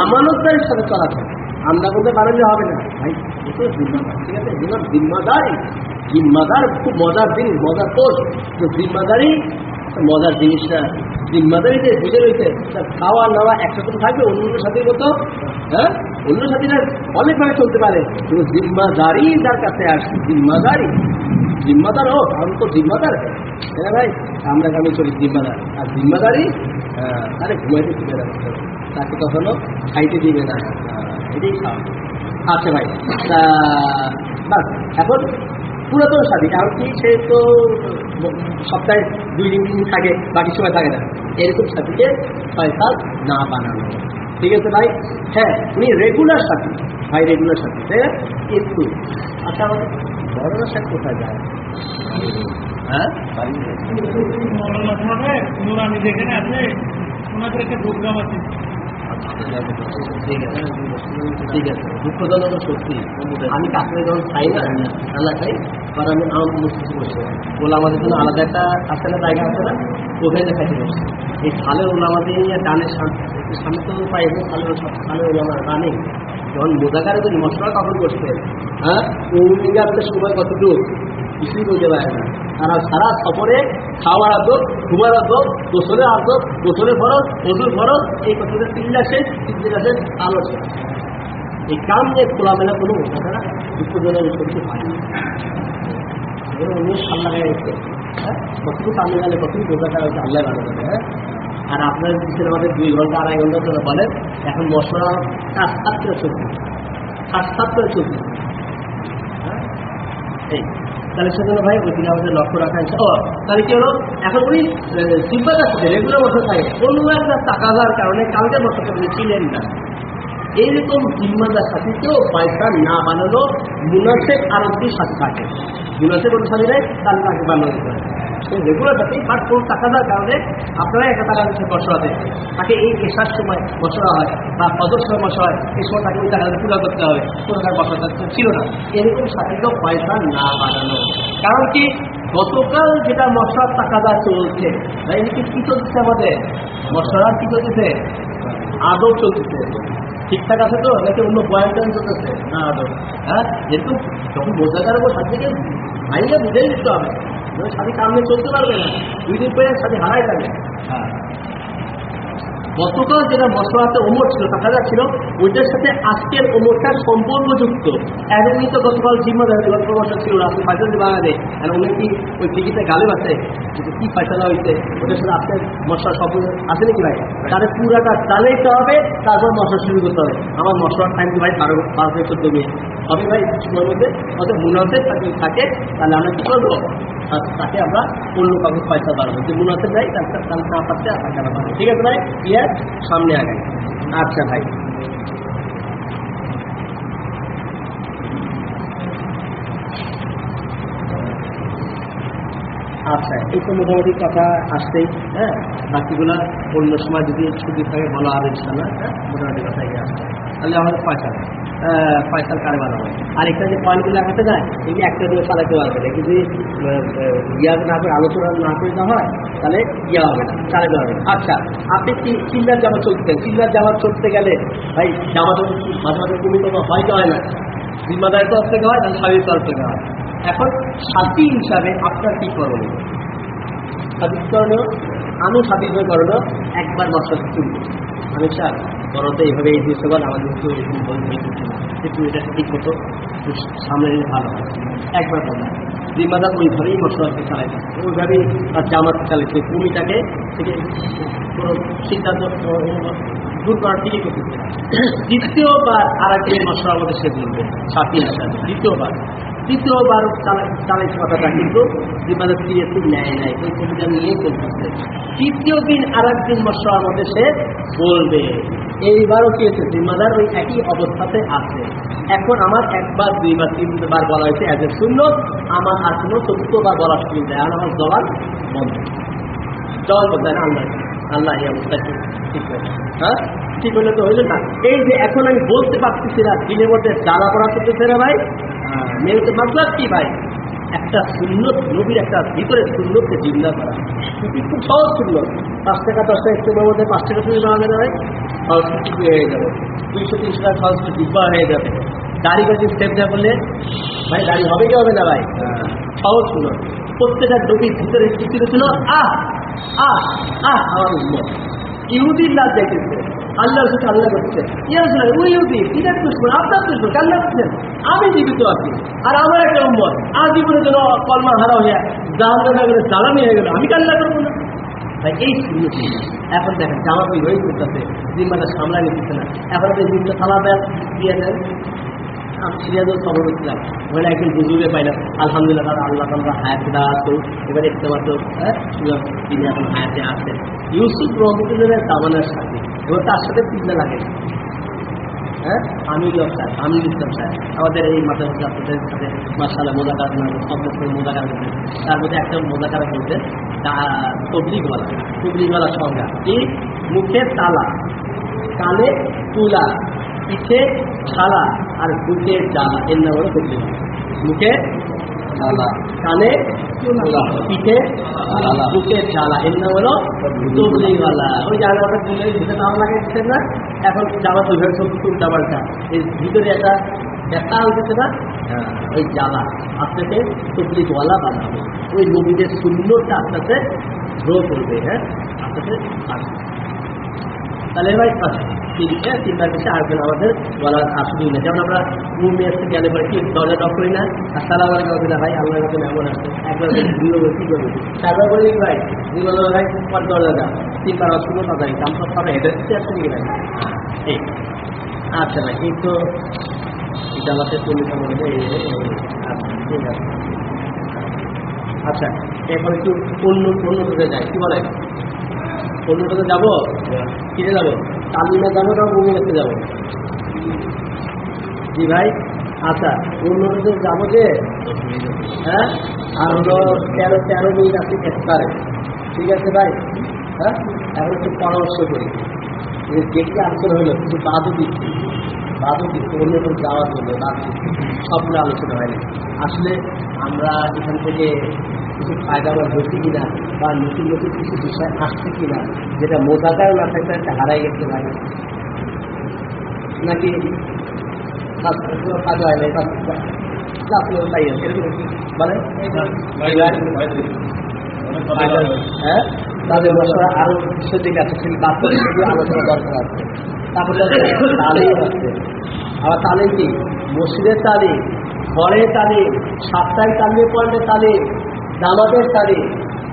আমানতদারের সাথে চলাচল। আমরা বলতে বানালে হবে না ভাই, এটা জিম্মাদার, ঠিক আছে? এগুলো জিম্মাদারি। জিম্মাদার খুব মজার জিনিস, মজার কোষ। তো জিম্মাদারি মজার জিনিসটা, জিম্মাদারিতে বুঝে রয়েছে খাওয়া নাওয়া একসাথে থাকবে অন্য সাথীর মতো। হ্যাঁ, অন্য সাথীরা অনেকভাবে চলতে পারে, কিন্তু জিম্মাদারি যার কাছে আসছে, জিম্মাদারি, জিম্মাদার হোক, আমি তো জিম্মাদার। হ্যাঁ ভাই, আমরা আমি চলি জিম্মাদার। আর জিম্মাদারি তারে ঘুমাইতে শিখে রাখতে হবে, তাকে কখনো খাইতে দিবে না, এটাই স্বাভাবিক। আচ্ছা ভাই, বাস এখন পুরাতন সাথী, কারণ কি সে তো সপ্তাহে 2-3 দিন থাকে, বাকি সময় থাকে না, এরকম সাথীকে ফয়সাল না বানানো, ঠিক আছে ভাই? হ্যাঁ, উনি রেগুলার সাথী ভাই, রেগুলার সাথী, তাই না? কিন্তু আচ্ছা, আমাদের বড়রা সাথে কোথায় যায়? হ্যাঁ, নুরানি যেখানে আছে ওনাদের একটা প্রোগ্রাম আছে। ঠিক আছে, ঠিক আছে, দুঃখজনক সত্যি। আমি কাছে যখন খাই না, আল্লাহ খাই, কারণ আমি আমার মুসলিম বসে ওলা আমাদের জন্য আলাদা একটা আছে না, জায়গা আছে না, ওখানে খাইতে বসে। এই খালের ওলা আমাদের ডানের সামনে তো পাই, খালের ওলা আমার ডানে যখন মোজাকারে যদি মশলা কাপড় করছে, হ্যাঁ, ওই সময় কতটুকু কিছুই বলতে পারে না। তারা সারা সফরে খাওয়ার আদব, ঘুমার আদব, গোসলের আদব, গোসলের ফরজ, ওজুর ফরজ, এই কথাটা 3 লাখের 3 লাখের আলোচনা। এই কাম নিয়ে খোলামেলা কোনো তারা দুঃখজনক সত্যি হয় না। অন্য আল্লাহ গেছে, হ্যাঁ, কতটুকু কামে গেলে কতটুকু বোঝাটা হচ্ছে আল্লাহ ভালো করে। হ্যাঁ, আর আপনার পিছনে আমাদের 2 ঘন্টা 2.5 ঘন্টা ধরে বলেন, এখন মশলা কাজ করে চলছে, কাজ করে চলছে। হ্যাঁ, এই তাহলে সেজন্য ভাই ওই দিকে আমাদের লক্ষ্য রাখা হয়েছে। তাহলে কি হলো, এখন উনি জিম্মাদার সাথে রেগুলার বছর থাকে, কোনো একটা টাকাদার কারণে কালকে বছর ছিলেন না, এইরকম জিম্মাদার সাথে কেউ পয়সা না বানানো মুনাফেক আরবদের সাথে থাকে। মুনাফেক অনুসারী নেয়, তাহলে তাকে বানানো যেতে পারে রেগুলার সাথে। বাট কোনো টাকাদার কারণে আপনারা একটা টাকা দিচ্ছে বসরা দেয়, তাকে এই এসার সময় বসরা হয় বা ফজর সময় বসা হয়, এই সময় তাকে ওই টাকাটা পুরো করতে হবে, কোনো টাকা বসা ছিল না। এরকম সাথীকেও পয়সা না বানানো। কারণ কি, গতকাল যেটা মশলার টাকাদার চলছে, কি চলছে আমাদের মশলার কি চলতেছে? আদৌ চলতেছে, ঠিকঠাক আছে তো, নাকি অন্য বয়ান চলতেছে না আদৌ? হ্যাঁ, যেহেতু যখন বোঝাকার উপর সাথীকে ভাইলে বুঝেই দিতে হবে, সাথে কামনে চলতে পারবে না, 2 দিন পরে সাথে হারাই যাবে। হ্যাঁ, গতকাল যেটা মশলাতে ওমর ছিল, টাকাটা ছিল, ওইটার সাথে আজকের ওমরটার সম্পর্কযুক্ত। এমনই তো গতকাল জিম্মাদার গল্প বসা ছিল না, আপনি ফাইসাল বাঙালি, আর উনি কি ওই টিকিটে গালে আছে কি ফাইসালা হয়েছে, ওটার সাথে আজকের মশলা সব আছে নাকি ভাই? তাহলে পুরাটা টানাইতে হবে, তারপর মশলা শুরু করতে হবে। আমার মশলার টাইম ভাই 12-14 মিনিট হবে ভাই, সময়ের মধ্যে হয়তো মুনাফের থাকে, তাহলে আমরা কি করবো, তাকে আমরা অন্য কাউকে পয়সা বাড়বো, যে মুনাফের যাই তার না পাচ্ছে টাকা পাবো। ঠিক আছে ভাই, ইয়ার সামনে আগে। আচ্ছা ভাই, আচ্ছা এই তো মোটামুটি কথা আসছেই। হ্যাঁ, বাকিগুলা অন্য সময় যদি ছুটি থাকে বলা হবে ইনশাল্লাহ। মোটামুটি কথা এগিয়ে আসছে, তাহলে আমাদের পয়সার কারে বানাবো। আর একটা যে পয়েন্টগুলো লাগাতে যায়, এগুলি একটা দিয়ে চালাতে পারবে না, কিন্তু ইয়া না করে আলোচনা না করে দেওয়া হয় তাহলে ইয়া হবে না, চালাতে হবে না। আচ্ছা, আপনি কি চিল্লার জামা চলতেন? চিল্লার জামা চলতে গেলে ভাই জামা তো মাঝে মাঝে তুমি কোনো হয় কি হয় না, জিম্মাদারি তরফ থেকে হয়, তাহলে স্বামীর তরফ থেকে হয়। এখন সাথী হিসাবে আপনার কি করণীয়? সাবিত করণীয়, আমি সাবিত করণীয় একবার মশলা তুলব, আমি স্যার বড়তে এইভাবে এই জিনিস বল, আমাদের একটু এরকম বলতে একটু এটা ঠিক মতো সামনে নিলে ভালো হয়। একবার বললাম জিম্মাদার ওইভাবেই মশলাকে চালাইতে, ওইভাবেই তার জামাতে চালাইতে, ভূমিটাকে থেকে কোনো সিদ্ধান্ত দূর করার ঠিকই করতেছে। দ্বিতীয়বার আর এক মশলার মধ্যে সে বলবে সাথী হিসাবে, দ্বিতীয়বার চালাইছে কথাটা, কিন্তু জিম্মাদার ফিরেছে নেয় নাই, ওই কবিতা নিয়েই চলতেছে। তৃতীয় দিন আর একদিন মশলার মধ্যে সে বলবে, এইবারও কি হচ্ছে, জিম্মাদার ওই একই অবস্থাতে আছে। এখন আমার একবার, দুইবার, তিনবার বলা হয়েছে এজ এ সুন্নত, আমার আর কোনো চতুর্থবার বলার সুযোগ দেয়, আর আমার জবান বন্ধ, জবান বলতে না আল্লাহ এই অবস্থা ঠিক হয়ে, হ্যাঁ ঠিক হলে তো হইল না। এই যে এখন আমি বলতে পারতেছি না, দিনের মধ্যে জ্বালা পড়া করতেছে না ভাই, মেয়েতে মাতলাম কি ভাই, একটা সুন্নত নবীর একটা ভিতরে সুন্নতকে জিন্দা করা খুব সহজ সুন্নত। 5 টাকা 10 টাকা একটু মধ্যে 5 টাকা তুমি পাওয়া যাবে ভাই, সহজ কিছু হয়ে যাবে, 200-300 টাকা সহজ ডিব্বা হয়ে যাবে। দাড়ি কাছে স্টেপ দেওয়া করলে ভাই দাড়ি হবে কি হবে না ভাই, সহজ সুন্নত। প্রত্যেকটা নবীর ভিতরে কি ছিল, আমার উম্মত ইহুদির লাভ দেখেছে, আল্লাহর সাথে আল্লাহ করছে, ওই ইহুদি কিনা দুশ্মন, আপনার দুশ্মন, আল্লাহ করছেন, আমি জীবিত আছি, আর আমার একটা উম্মত আজীবনের জন্য কলমা হারা হইয়া জাহান্নামে জ্বালানি হয়ে গেল, আমি কাল্লা করবো না ভাই। এই সুন্নতি এখন দেখেন জামা বই হয়ে করতেছে, জিম্মাটা সামলা নিতেছে না, এখন আপনি জিনিসটা সালা দেন দিয়ে দেন। সিরিয়াজও খবর হচ্ছিলাম, ওখানে একদিন বুঝুরে পাইলাম, আলহামদুলিল্লাহ তারা আল্লাহ আমরা হায়াতে দেওয়া তো, এবারে একটা মাত্র তিনি এখন হায়াতে আসছেন, ইউসুফ রহমতুল্লাহের দামানের সাথে, এবার তার সাথে পিছনে লাগে, হ্যাঁ আমির সাহেব, আমির ইসলাম সাহেব আমাদের এই মাদ্রাসা আপনাদের সাথে মাশাআল্লাহ মোজাকার মোজাকার করতেন। তার মধ্যে একটা মোজাকার বলতে তবলিগওয়ালা সংজ্ঞা কি, মুখে তালা, কানে তুলা, পিঠে ছালা, আর বুকে জ্বালা, এর নাম হলো তবলিগ। মুখে জ্বালা, কানে তুলা, পিঠে বুকে জ্বালা, এর নাম হলো তবলিগওয়ালা। ওই জায়গাটা তুলে ভিতরে নাম লাগাচ্ছেন না, এখন জামা তো সব তুলটা পাল্টা, এর ভিতরে একটা ব্যথা হচ্ছে না, ওই জ্বালা আপনাকে তবলিগওয়ালা বানাবে, ওই নবীদের সুন্নতটা আপনাকে গ্রো করবে, হ্যাঁ আপনাকে আসবে। তাহলে ভাই তিনবার বেশি আসবেন, আমাদের বলার আসবেই না। যেমন আমরা রুমে এসে গেলে পরে কি দরজা টক করি না, আসসালাম আলাইকুম না ভাই, আল্লাহর কাছে এমন আসবে, একবার কি করবি, তারপর বলি ভাই জীবন ভাই পর দরজা দাও, তিনবার অসুবিধা তাদের কাম সব পাবে, এটা আসছে নাকি ভাই? এই আচ্ছা ভাই, এই তো এটা আমাদের চল্লিশটা মনে হয়। ঠিক আছে, আচ্ছা এরপরে একটু অন্যটাতে যাই, কি বলে অন্যটাতে যাবো, কিনে যাবো, তালিমে যাবো না মুভি দেখতে যাবো? জি ভাই, আচ্ছা অন্যটাতে যাবো যে, হ্যাঁ আর হলো 13 মিনিট আছে একবারে, ঠিক আছে ভাই, হ্যাঁ এখন একটু পরামর্শ করি, দেখতে আলোচনা হলো, কিছু বাদও দিচ্ছি অন্য যাওয়ার জন্য বাদ দিচ্ছি, সবগুলো আলোচনা হয়নি। আসলে আমরা এখান থেকে কিছু ফায়দাবাদ হচ্ছে কিনা, বা নতুন নতুন কিছু বিষয় আসছে কিনা, যেটা মোজাকার না থাকতে একটা হারাই গেছে ভাই, নাকি কাজ হয় না, তাই এরকম কি বলে, হ্যাঁ তাদের মশলা আরো বিশ্বের দিকে আছে, সেই বাস্তবে সেগুলো আলোচনা দরকার আছে। তারপরে তালিম আছে, আবার তালিম কি মসজিদের তালিম, ঘরের তালিম, সাপ্তাহিক তালিমের পয়েন্টে তালিম, জামাতের তালিম,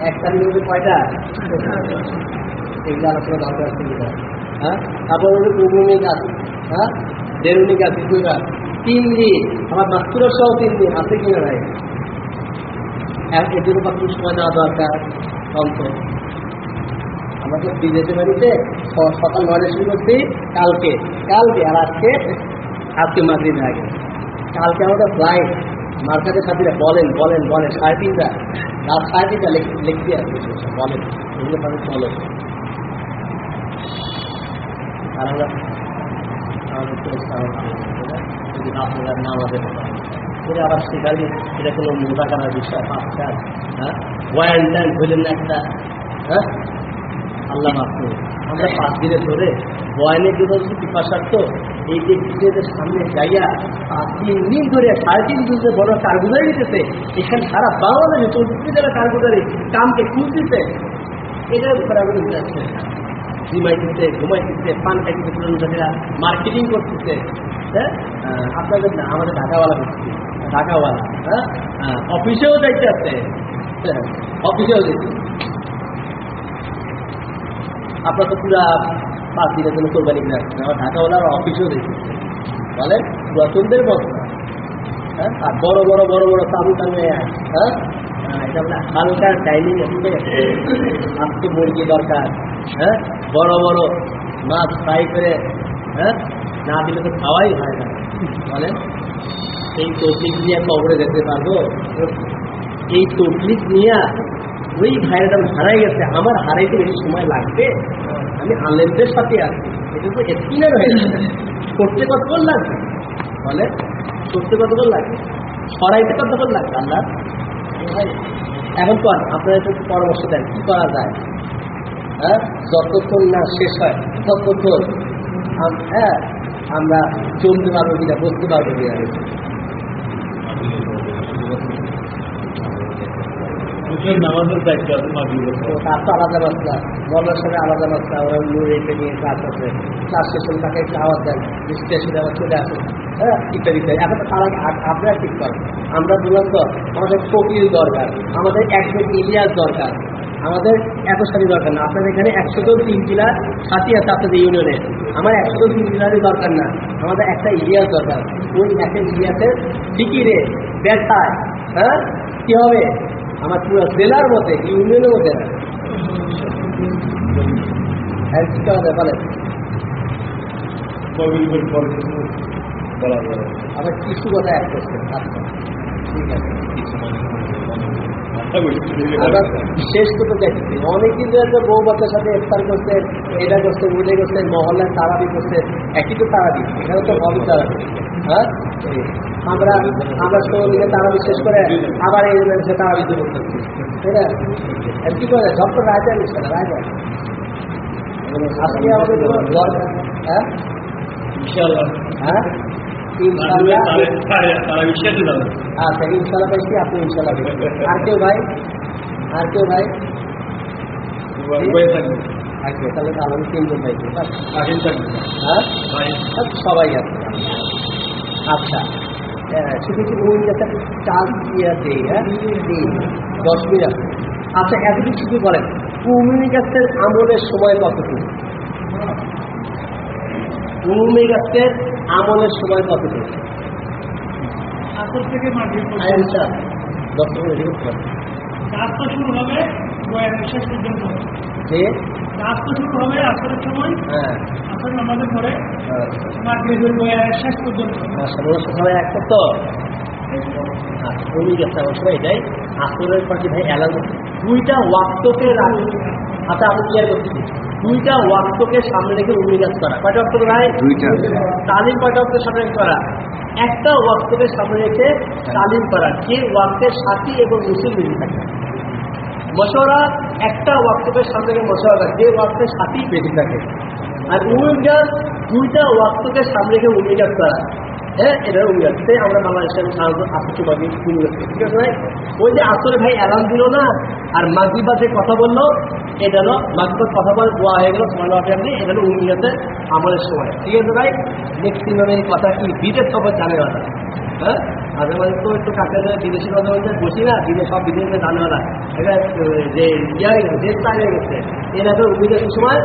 এক তালিমের মধ্যে কয়টা এগুলো আলোচনা দরকার আছে। হ্যাঁ, তারপর উপমিক আছে, হ্যাঁ, দেরুনিক আছে, 3 দিন, আমার মাস্তুরের সহ 3 দিন আছে কিনা ভাই? এর জন্য কত সময় দেওয়া দরকার অন্ত। আমরা তো বিদেশে বাড়িতে সকাল 9টায় শুরু করছি, কালকে আর আজকে মাগরিব আগে। কালকে আমাদের ফ্লাইট, মার্কেটের সাথীরা বলেন 3:30 রাত 3:30 লিখতে আসবে, বলেন এগুলো তাদের চলো। আর আমরা যদি আপনারা নামাজের করে আবার সেখানে এটা কোনো মোটা করার বিষয়, পাঁচটা, হ্যাঁ, ওয়ান টাইম হইলেন না একটা, হ্যাঁ, আল্লাহ মাফ করুন। আমরা 5 দিনে ধরে বয়ানের জন্য পিপাসার্থ এই যে ভিডিওদের সামনে যাইয়া 3 দিন ধরে 3.5 দিন ধরে বড় কারগুজারি দিতেছে, এখানে সারা বাংলাদেশে 34 জেলা কারগুজারি কামকে খুঁজতেছে, এটার উপরে আমি ইন্টারেস্ট ঘুমাইতেছে, পান খাইতেছে, মার্কেটিং করতেছে। হ্যাঁ, আপনাদের না, আমাদের ঢাকাওয়ালা করতেছে, ঢাকাওয়ালা, হ্যাঁ, অফিসেও যাইতে আছে, অফিসেও যাইতে। আপনার তো পুরা 5 দিনের জন্য কোরবানি কিনে আসছেন, আমার ঢাকাওয়ালা অফিসেও দেখতেছে, বলে রতনদের মতো। হ্যাঁ, আর বড় বড় তাবু টাঙে, হ্যাঁ, এটা বলে হালকা ডাইনিং আজকে মুরগি দরকার, হ্যাঁ, বড় মাছ ফ্রাই করে, হ্যাঁ, না দিলে তো খাওয়াই হয় না। বলেন এই তকলিফ নিয়ে কবরে যেতে পারবো? এই তকলিফ নিয়ে ওই ভাইয়ের দাম হারাই গেছে, আমার হারাইতে বেশি সময় লাগবে? আমি আনলেনদের সাথে আছি, এটা তো এক্সপিরিয়েন্স হয়ে গেছে, করতে কতক্ষণ লাগবে? বলে করতে কতক্ষণ লাগবে, সরাইতে কতক্ষণ লাগবে? আল্লাহ এখন কর, আপনারা একটু পরামর্শ দেন কি করা যায়। হ্যাঁ, যতক্ষণ না শেষ হয় ততক্ষণ হ্যাঁ আমরা চলতে পারবো কিনা, বসতে পারবো কিনা। নামাজের দায়িত্ব আছে, তার তো আলাদা মাসলা, বলার সাথে আলাদা মাসলা, ওরা রেখে নিয়ে ক্লাস আছে, ক্লাস শেষ হলে তাকে একটা আওয়াজ দেন, স্টেশনে আবার চলে আসে, হ্যাঁ, ইত্যাদি। এখন তার আগে আপনারা ঠিক করেন, আমরা বললাম তো আমাদের ফকির দরকার, আমাদের একজন ইলিয়াস দরকার, আমাদের এত সাথী দরকার না। আপনাদের এখানে 103 জেলার সাথী আছে আপনাদের ইউনিয়নে, আমার 103 জেলারই দরকার না, আমাদের একটা ইলিয়াস দরকার। ওই একটা ইলিয়াসের ঠিকই রে ব্যথায়, হ্যাঁ, কি হবে আমার পুরো জেলার মধ্যে, ইউনিয়নের মধ্যে না। কি করা যায় বলেন? আবার কিছু কথা এক করছেন, আচ্ছা ঠিক আছে, শেষ করতে চাইছি। অনেকদিন ধরে বউ বাচ্চার সাথে ইফতার করছেন, এটা করছেন, ওইটা করছেন, মহল্লায় তারাবি করছেন, একই তো তারাবি, এখানে তো হবি তারাবি। হ্যাঁ, আমরা দিকে তারাবি শেষ করে আবার এই তারাবি দিয়ে করতেছি, তাই না? কি করে ঝপ্পর রাজা নিচ্ছে না, রাজা আজকে আমাদের দরকার। হ্যাঁ, হ্যাঁ, ইনশাল্লাহ। আচ্ছা, ইনশাল্লাহ পাইছি, আপনি ইনশাল্লাহ। আর কেউ ভাই? তাহলে তো আমাদের 3 জন পাইছি। হ্যাঁ, সবাই আছে। আচ্ছা, শুধু কি ওই একটা চার্জ দিয়ে দেই? হ্যাঁ, 10 মিনিট। আচ্ছা, এতটুকু শুধু বলেন, কুমিনি গাছের আমলের সময় কতটুকু? কুমিনি গাছের আমলের সময় কতটুকু? আসর থেকে মাগরিব পর্যন্ত। 10 মিনিট কাজ তো শুরু হবে বয়ানের শেষ পর্যন্ত। কাজ তো শুরু হবে আসরের সময়, হ্যাঁ, আসর নামাজের পরে মাগরিবের বয়ানের শেষ পর্যন্ত। সবাই এক তো উনি গেছে আমার সময় এটাই আসরের পাশে ভাই এলান 2টা ওয়াক্তকে রাখি। আচ্ছা, আমি ক্লিয়ার করছি, 2টা ওয়াক্তকে সামনে রেখে উমিগাজ করা। কয়টা ওয়াক্ত ভাই? 2টা। তালিম কয়টা ওয়াক্তের সামনে করা? একটা ওয়াক্তকে সামনে রেখে তালিম করা, যে ওয়াক্তের সাথী এবং মুসলিম মিলে থাকে। মশওয়ারা একটা ওয়াক্তকে সামনে রেখে মশওয়ারা, যে ওয়াক্তের সাথী বেশি থাকে। আর উমিগাজ 2টা ওয়াক্তকে সামনে রেখে উমিগাজ করা। হ্যাঁ, এটা উমিগাজ। আমরা বাংলাদেশের আসরবাদী ঠিক আছে ভাই। ওই যে আসরে ভাই অ্যালার্ম দিল না, আর মাগরিব বাজে কথা বললো, এটা হলো মাগরিবের কথা বলে দোয়া হয়ে গেল সময় আপনি এটা হলো উম্মিয়াতের আমলের সময়। ঠিক আছে ভাই, ম্যাক্সিমাম এই কথা কি বিদেশ খবর জানে না, হ্যাঁ মাঝে মাঝে তো একটু কাছে বিদেশি কথা বলতে বসি না, সব বিদেশে জানে না, এটা যে দেশ হয়ে গেছে। এরা তো উম্মিদের সময়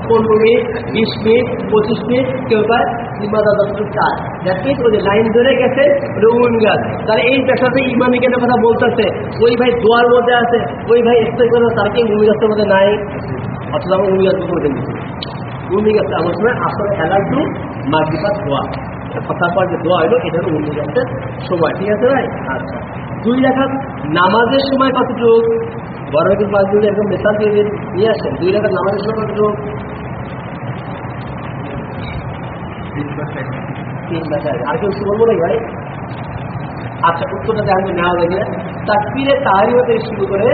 15 মিনিট 20 মিনিট 25 মিনিট কেউ পায় 4 দ্যাট মিনস ওই যে লাইন ধরে গেছে উম্মিয়াত। তাহলে এই পেশাতে ইমানি কেন কথা বলতেছে, ওই ভাই দোয়ার মধ্যে আছে, ওই ভাই এক্সপ্লেন করে তার কি উম্মিয়াতের মধ্যে নাই, অথচ আমরা উম্মিয়াত করে দিচ্ছি। উম্মিয়াত আমার সময় আসলে খেলার টু মাগরিবাত দোয়া কথার পর যে দোয়া হলো এটা হলো উম্মিয়াতের সময়। ঠিক আছে ভাই? আচ্ছা, 2 রাকাত নামাজের সময় কতটুকু? বড় একটু 5 মিনিট একদম মেসাল দিয়ে নিয়ে আসেন। 2 রাকাত নামাজের সময় কতটুকু? 3 আর কেউ বলবো নাকি ভাই? আচ্ছা, উত্তরটা দেখেন নেওয়া যায় কিনা। তাকবীরে তাহরিমা থেকে শুরু করে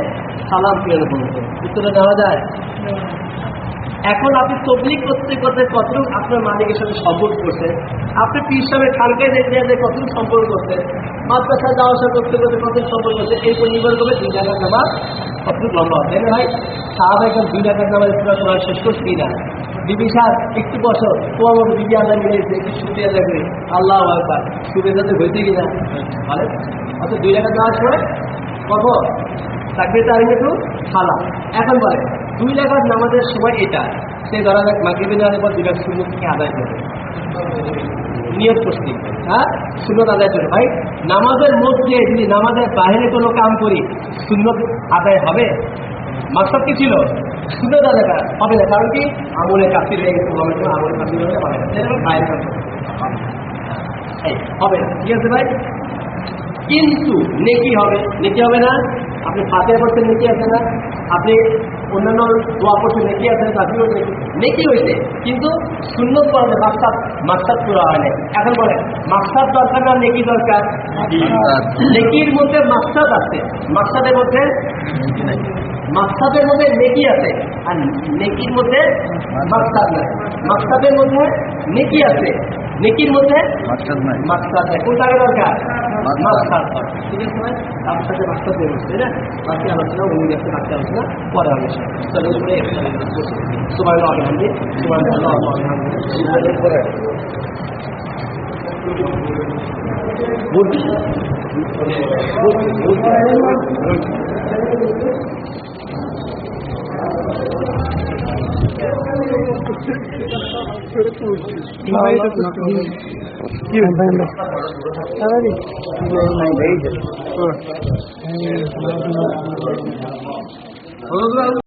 সালাম ফিরানো পর্যন্ত উত্তরটা নেওয়া যায়। এখন আপনি তবলিগ করতে করতে কতটুকু আপনার মালিকের সাথে সম্পর্ক করছেন, আপনি পীর সাহেবের খানকায় দেখতে যেতে কতটুকু সম্পর্ক করছেন, মাদ্রাসা যাওয়া আসা করতে করতে কতটুকু সম্পর্ক করছে, এই উপর নির্ভর করবে 2 রাকাত নামাজ কতটুকু লম্বা হবে। তাই না ভাই? সাহাবা এখন 2 রাকাত নামাজ পুরো শেষ করছি না। বিবি সাহেব একটু বছর তোমার মতো বিবি আদায় মিলেছে, একটু ছুটি আদায় করে আল্লাহ আকবার সুবিধাতে হয়েছে কিনা বলে। অত 2 রাকাত নামাজ পড়ে কত তাকবীরে তাহরিমা টু সালাম। এখন বলে 2 রাকাত নামাজের সময় এটা সে ধরা যাক মাগরিবে নামাজের পর 2 রাকাত সুন্নতকে আদায় করে নিয়ত করছি, হ্যাঁ সুন্নত আদায় করে। ভাই নামাজের মধ্যে যদি নামাজের বাইরে কোনো কাম করি সুন্নত আদায় হবে? মাকসাদ কি ছিল? সুন্নত আদায় করা হবে না, কারণ কি আমলে কাফির হয়ে গেছে, আমলে কাফির হলে হবে না, বাইরে কাম হবে না। ঠিক আছে ভাই? কিন্তু নেকি হবে, নেকি হবে না? আপনি ফাতিহা পড়তে নেকি আছে না, আপনি অন্যান্য দোয়া পড়তে নেকি আছে না, তারপরেও নেকি হয়েছে, কিন্তু সুন্নত পড়াতে মাকসাদ পুরো হয় না। এখন বলে মাকসাদ দরকার না নেকি দরকার? নেকির মধ্যে মাকসাদ আছে, মাকসাদের মধ্যে নেকি আছে, আর নেকির মধ্যে মাকসাদ নাই। মাকসাদের মধ্যে নেকি আছে, নেকির মধ্যে মাকসাদ নাই। কোনটাকে দরকার? মাকসাদ। ঠিক আছে ভাই, তার সাথে মাকসাদ হয়ে গেছে, তাই না? বাকি আলোচনা উনি যাচ্ছে, বাকি আলোচনা পরে হবে। চলো উপরে সবাই আলহামদি সবাই কি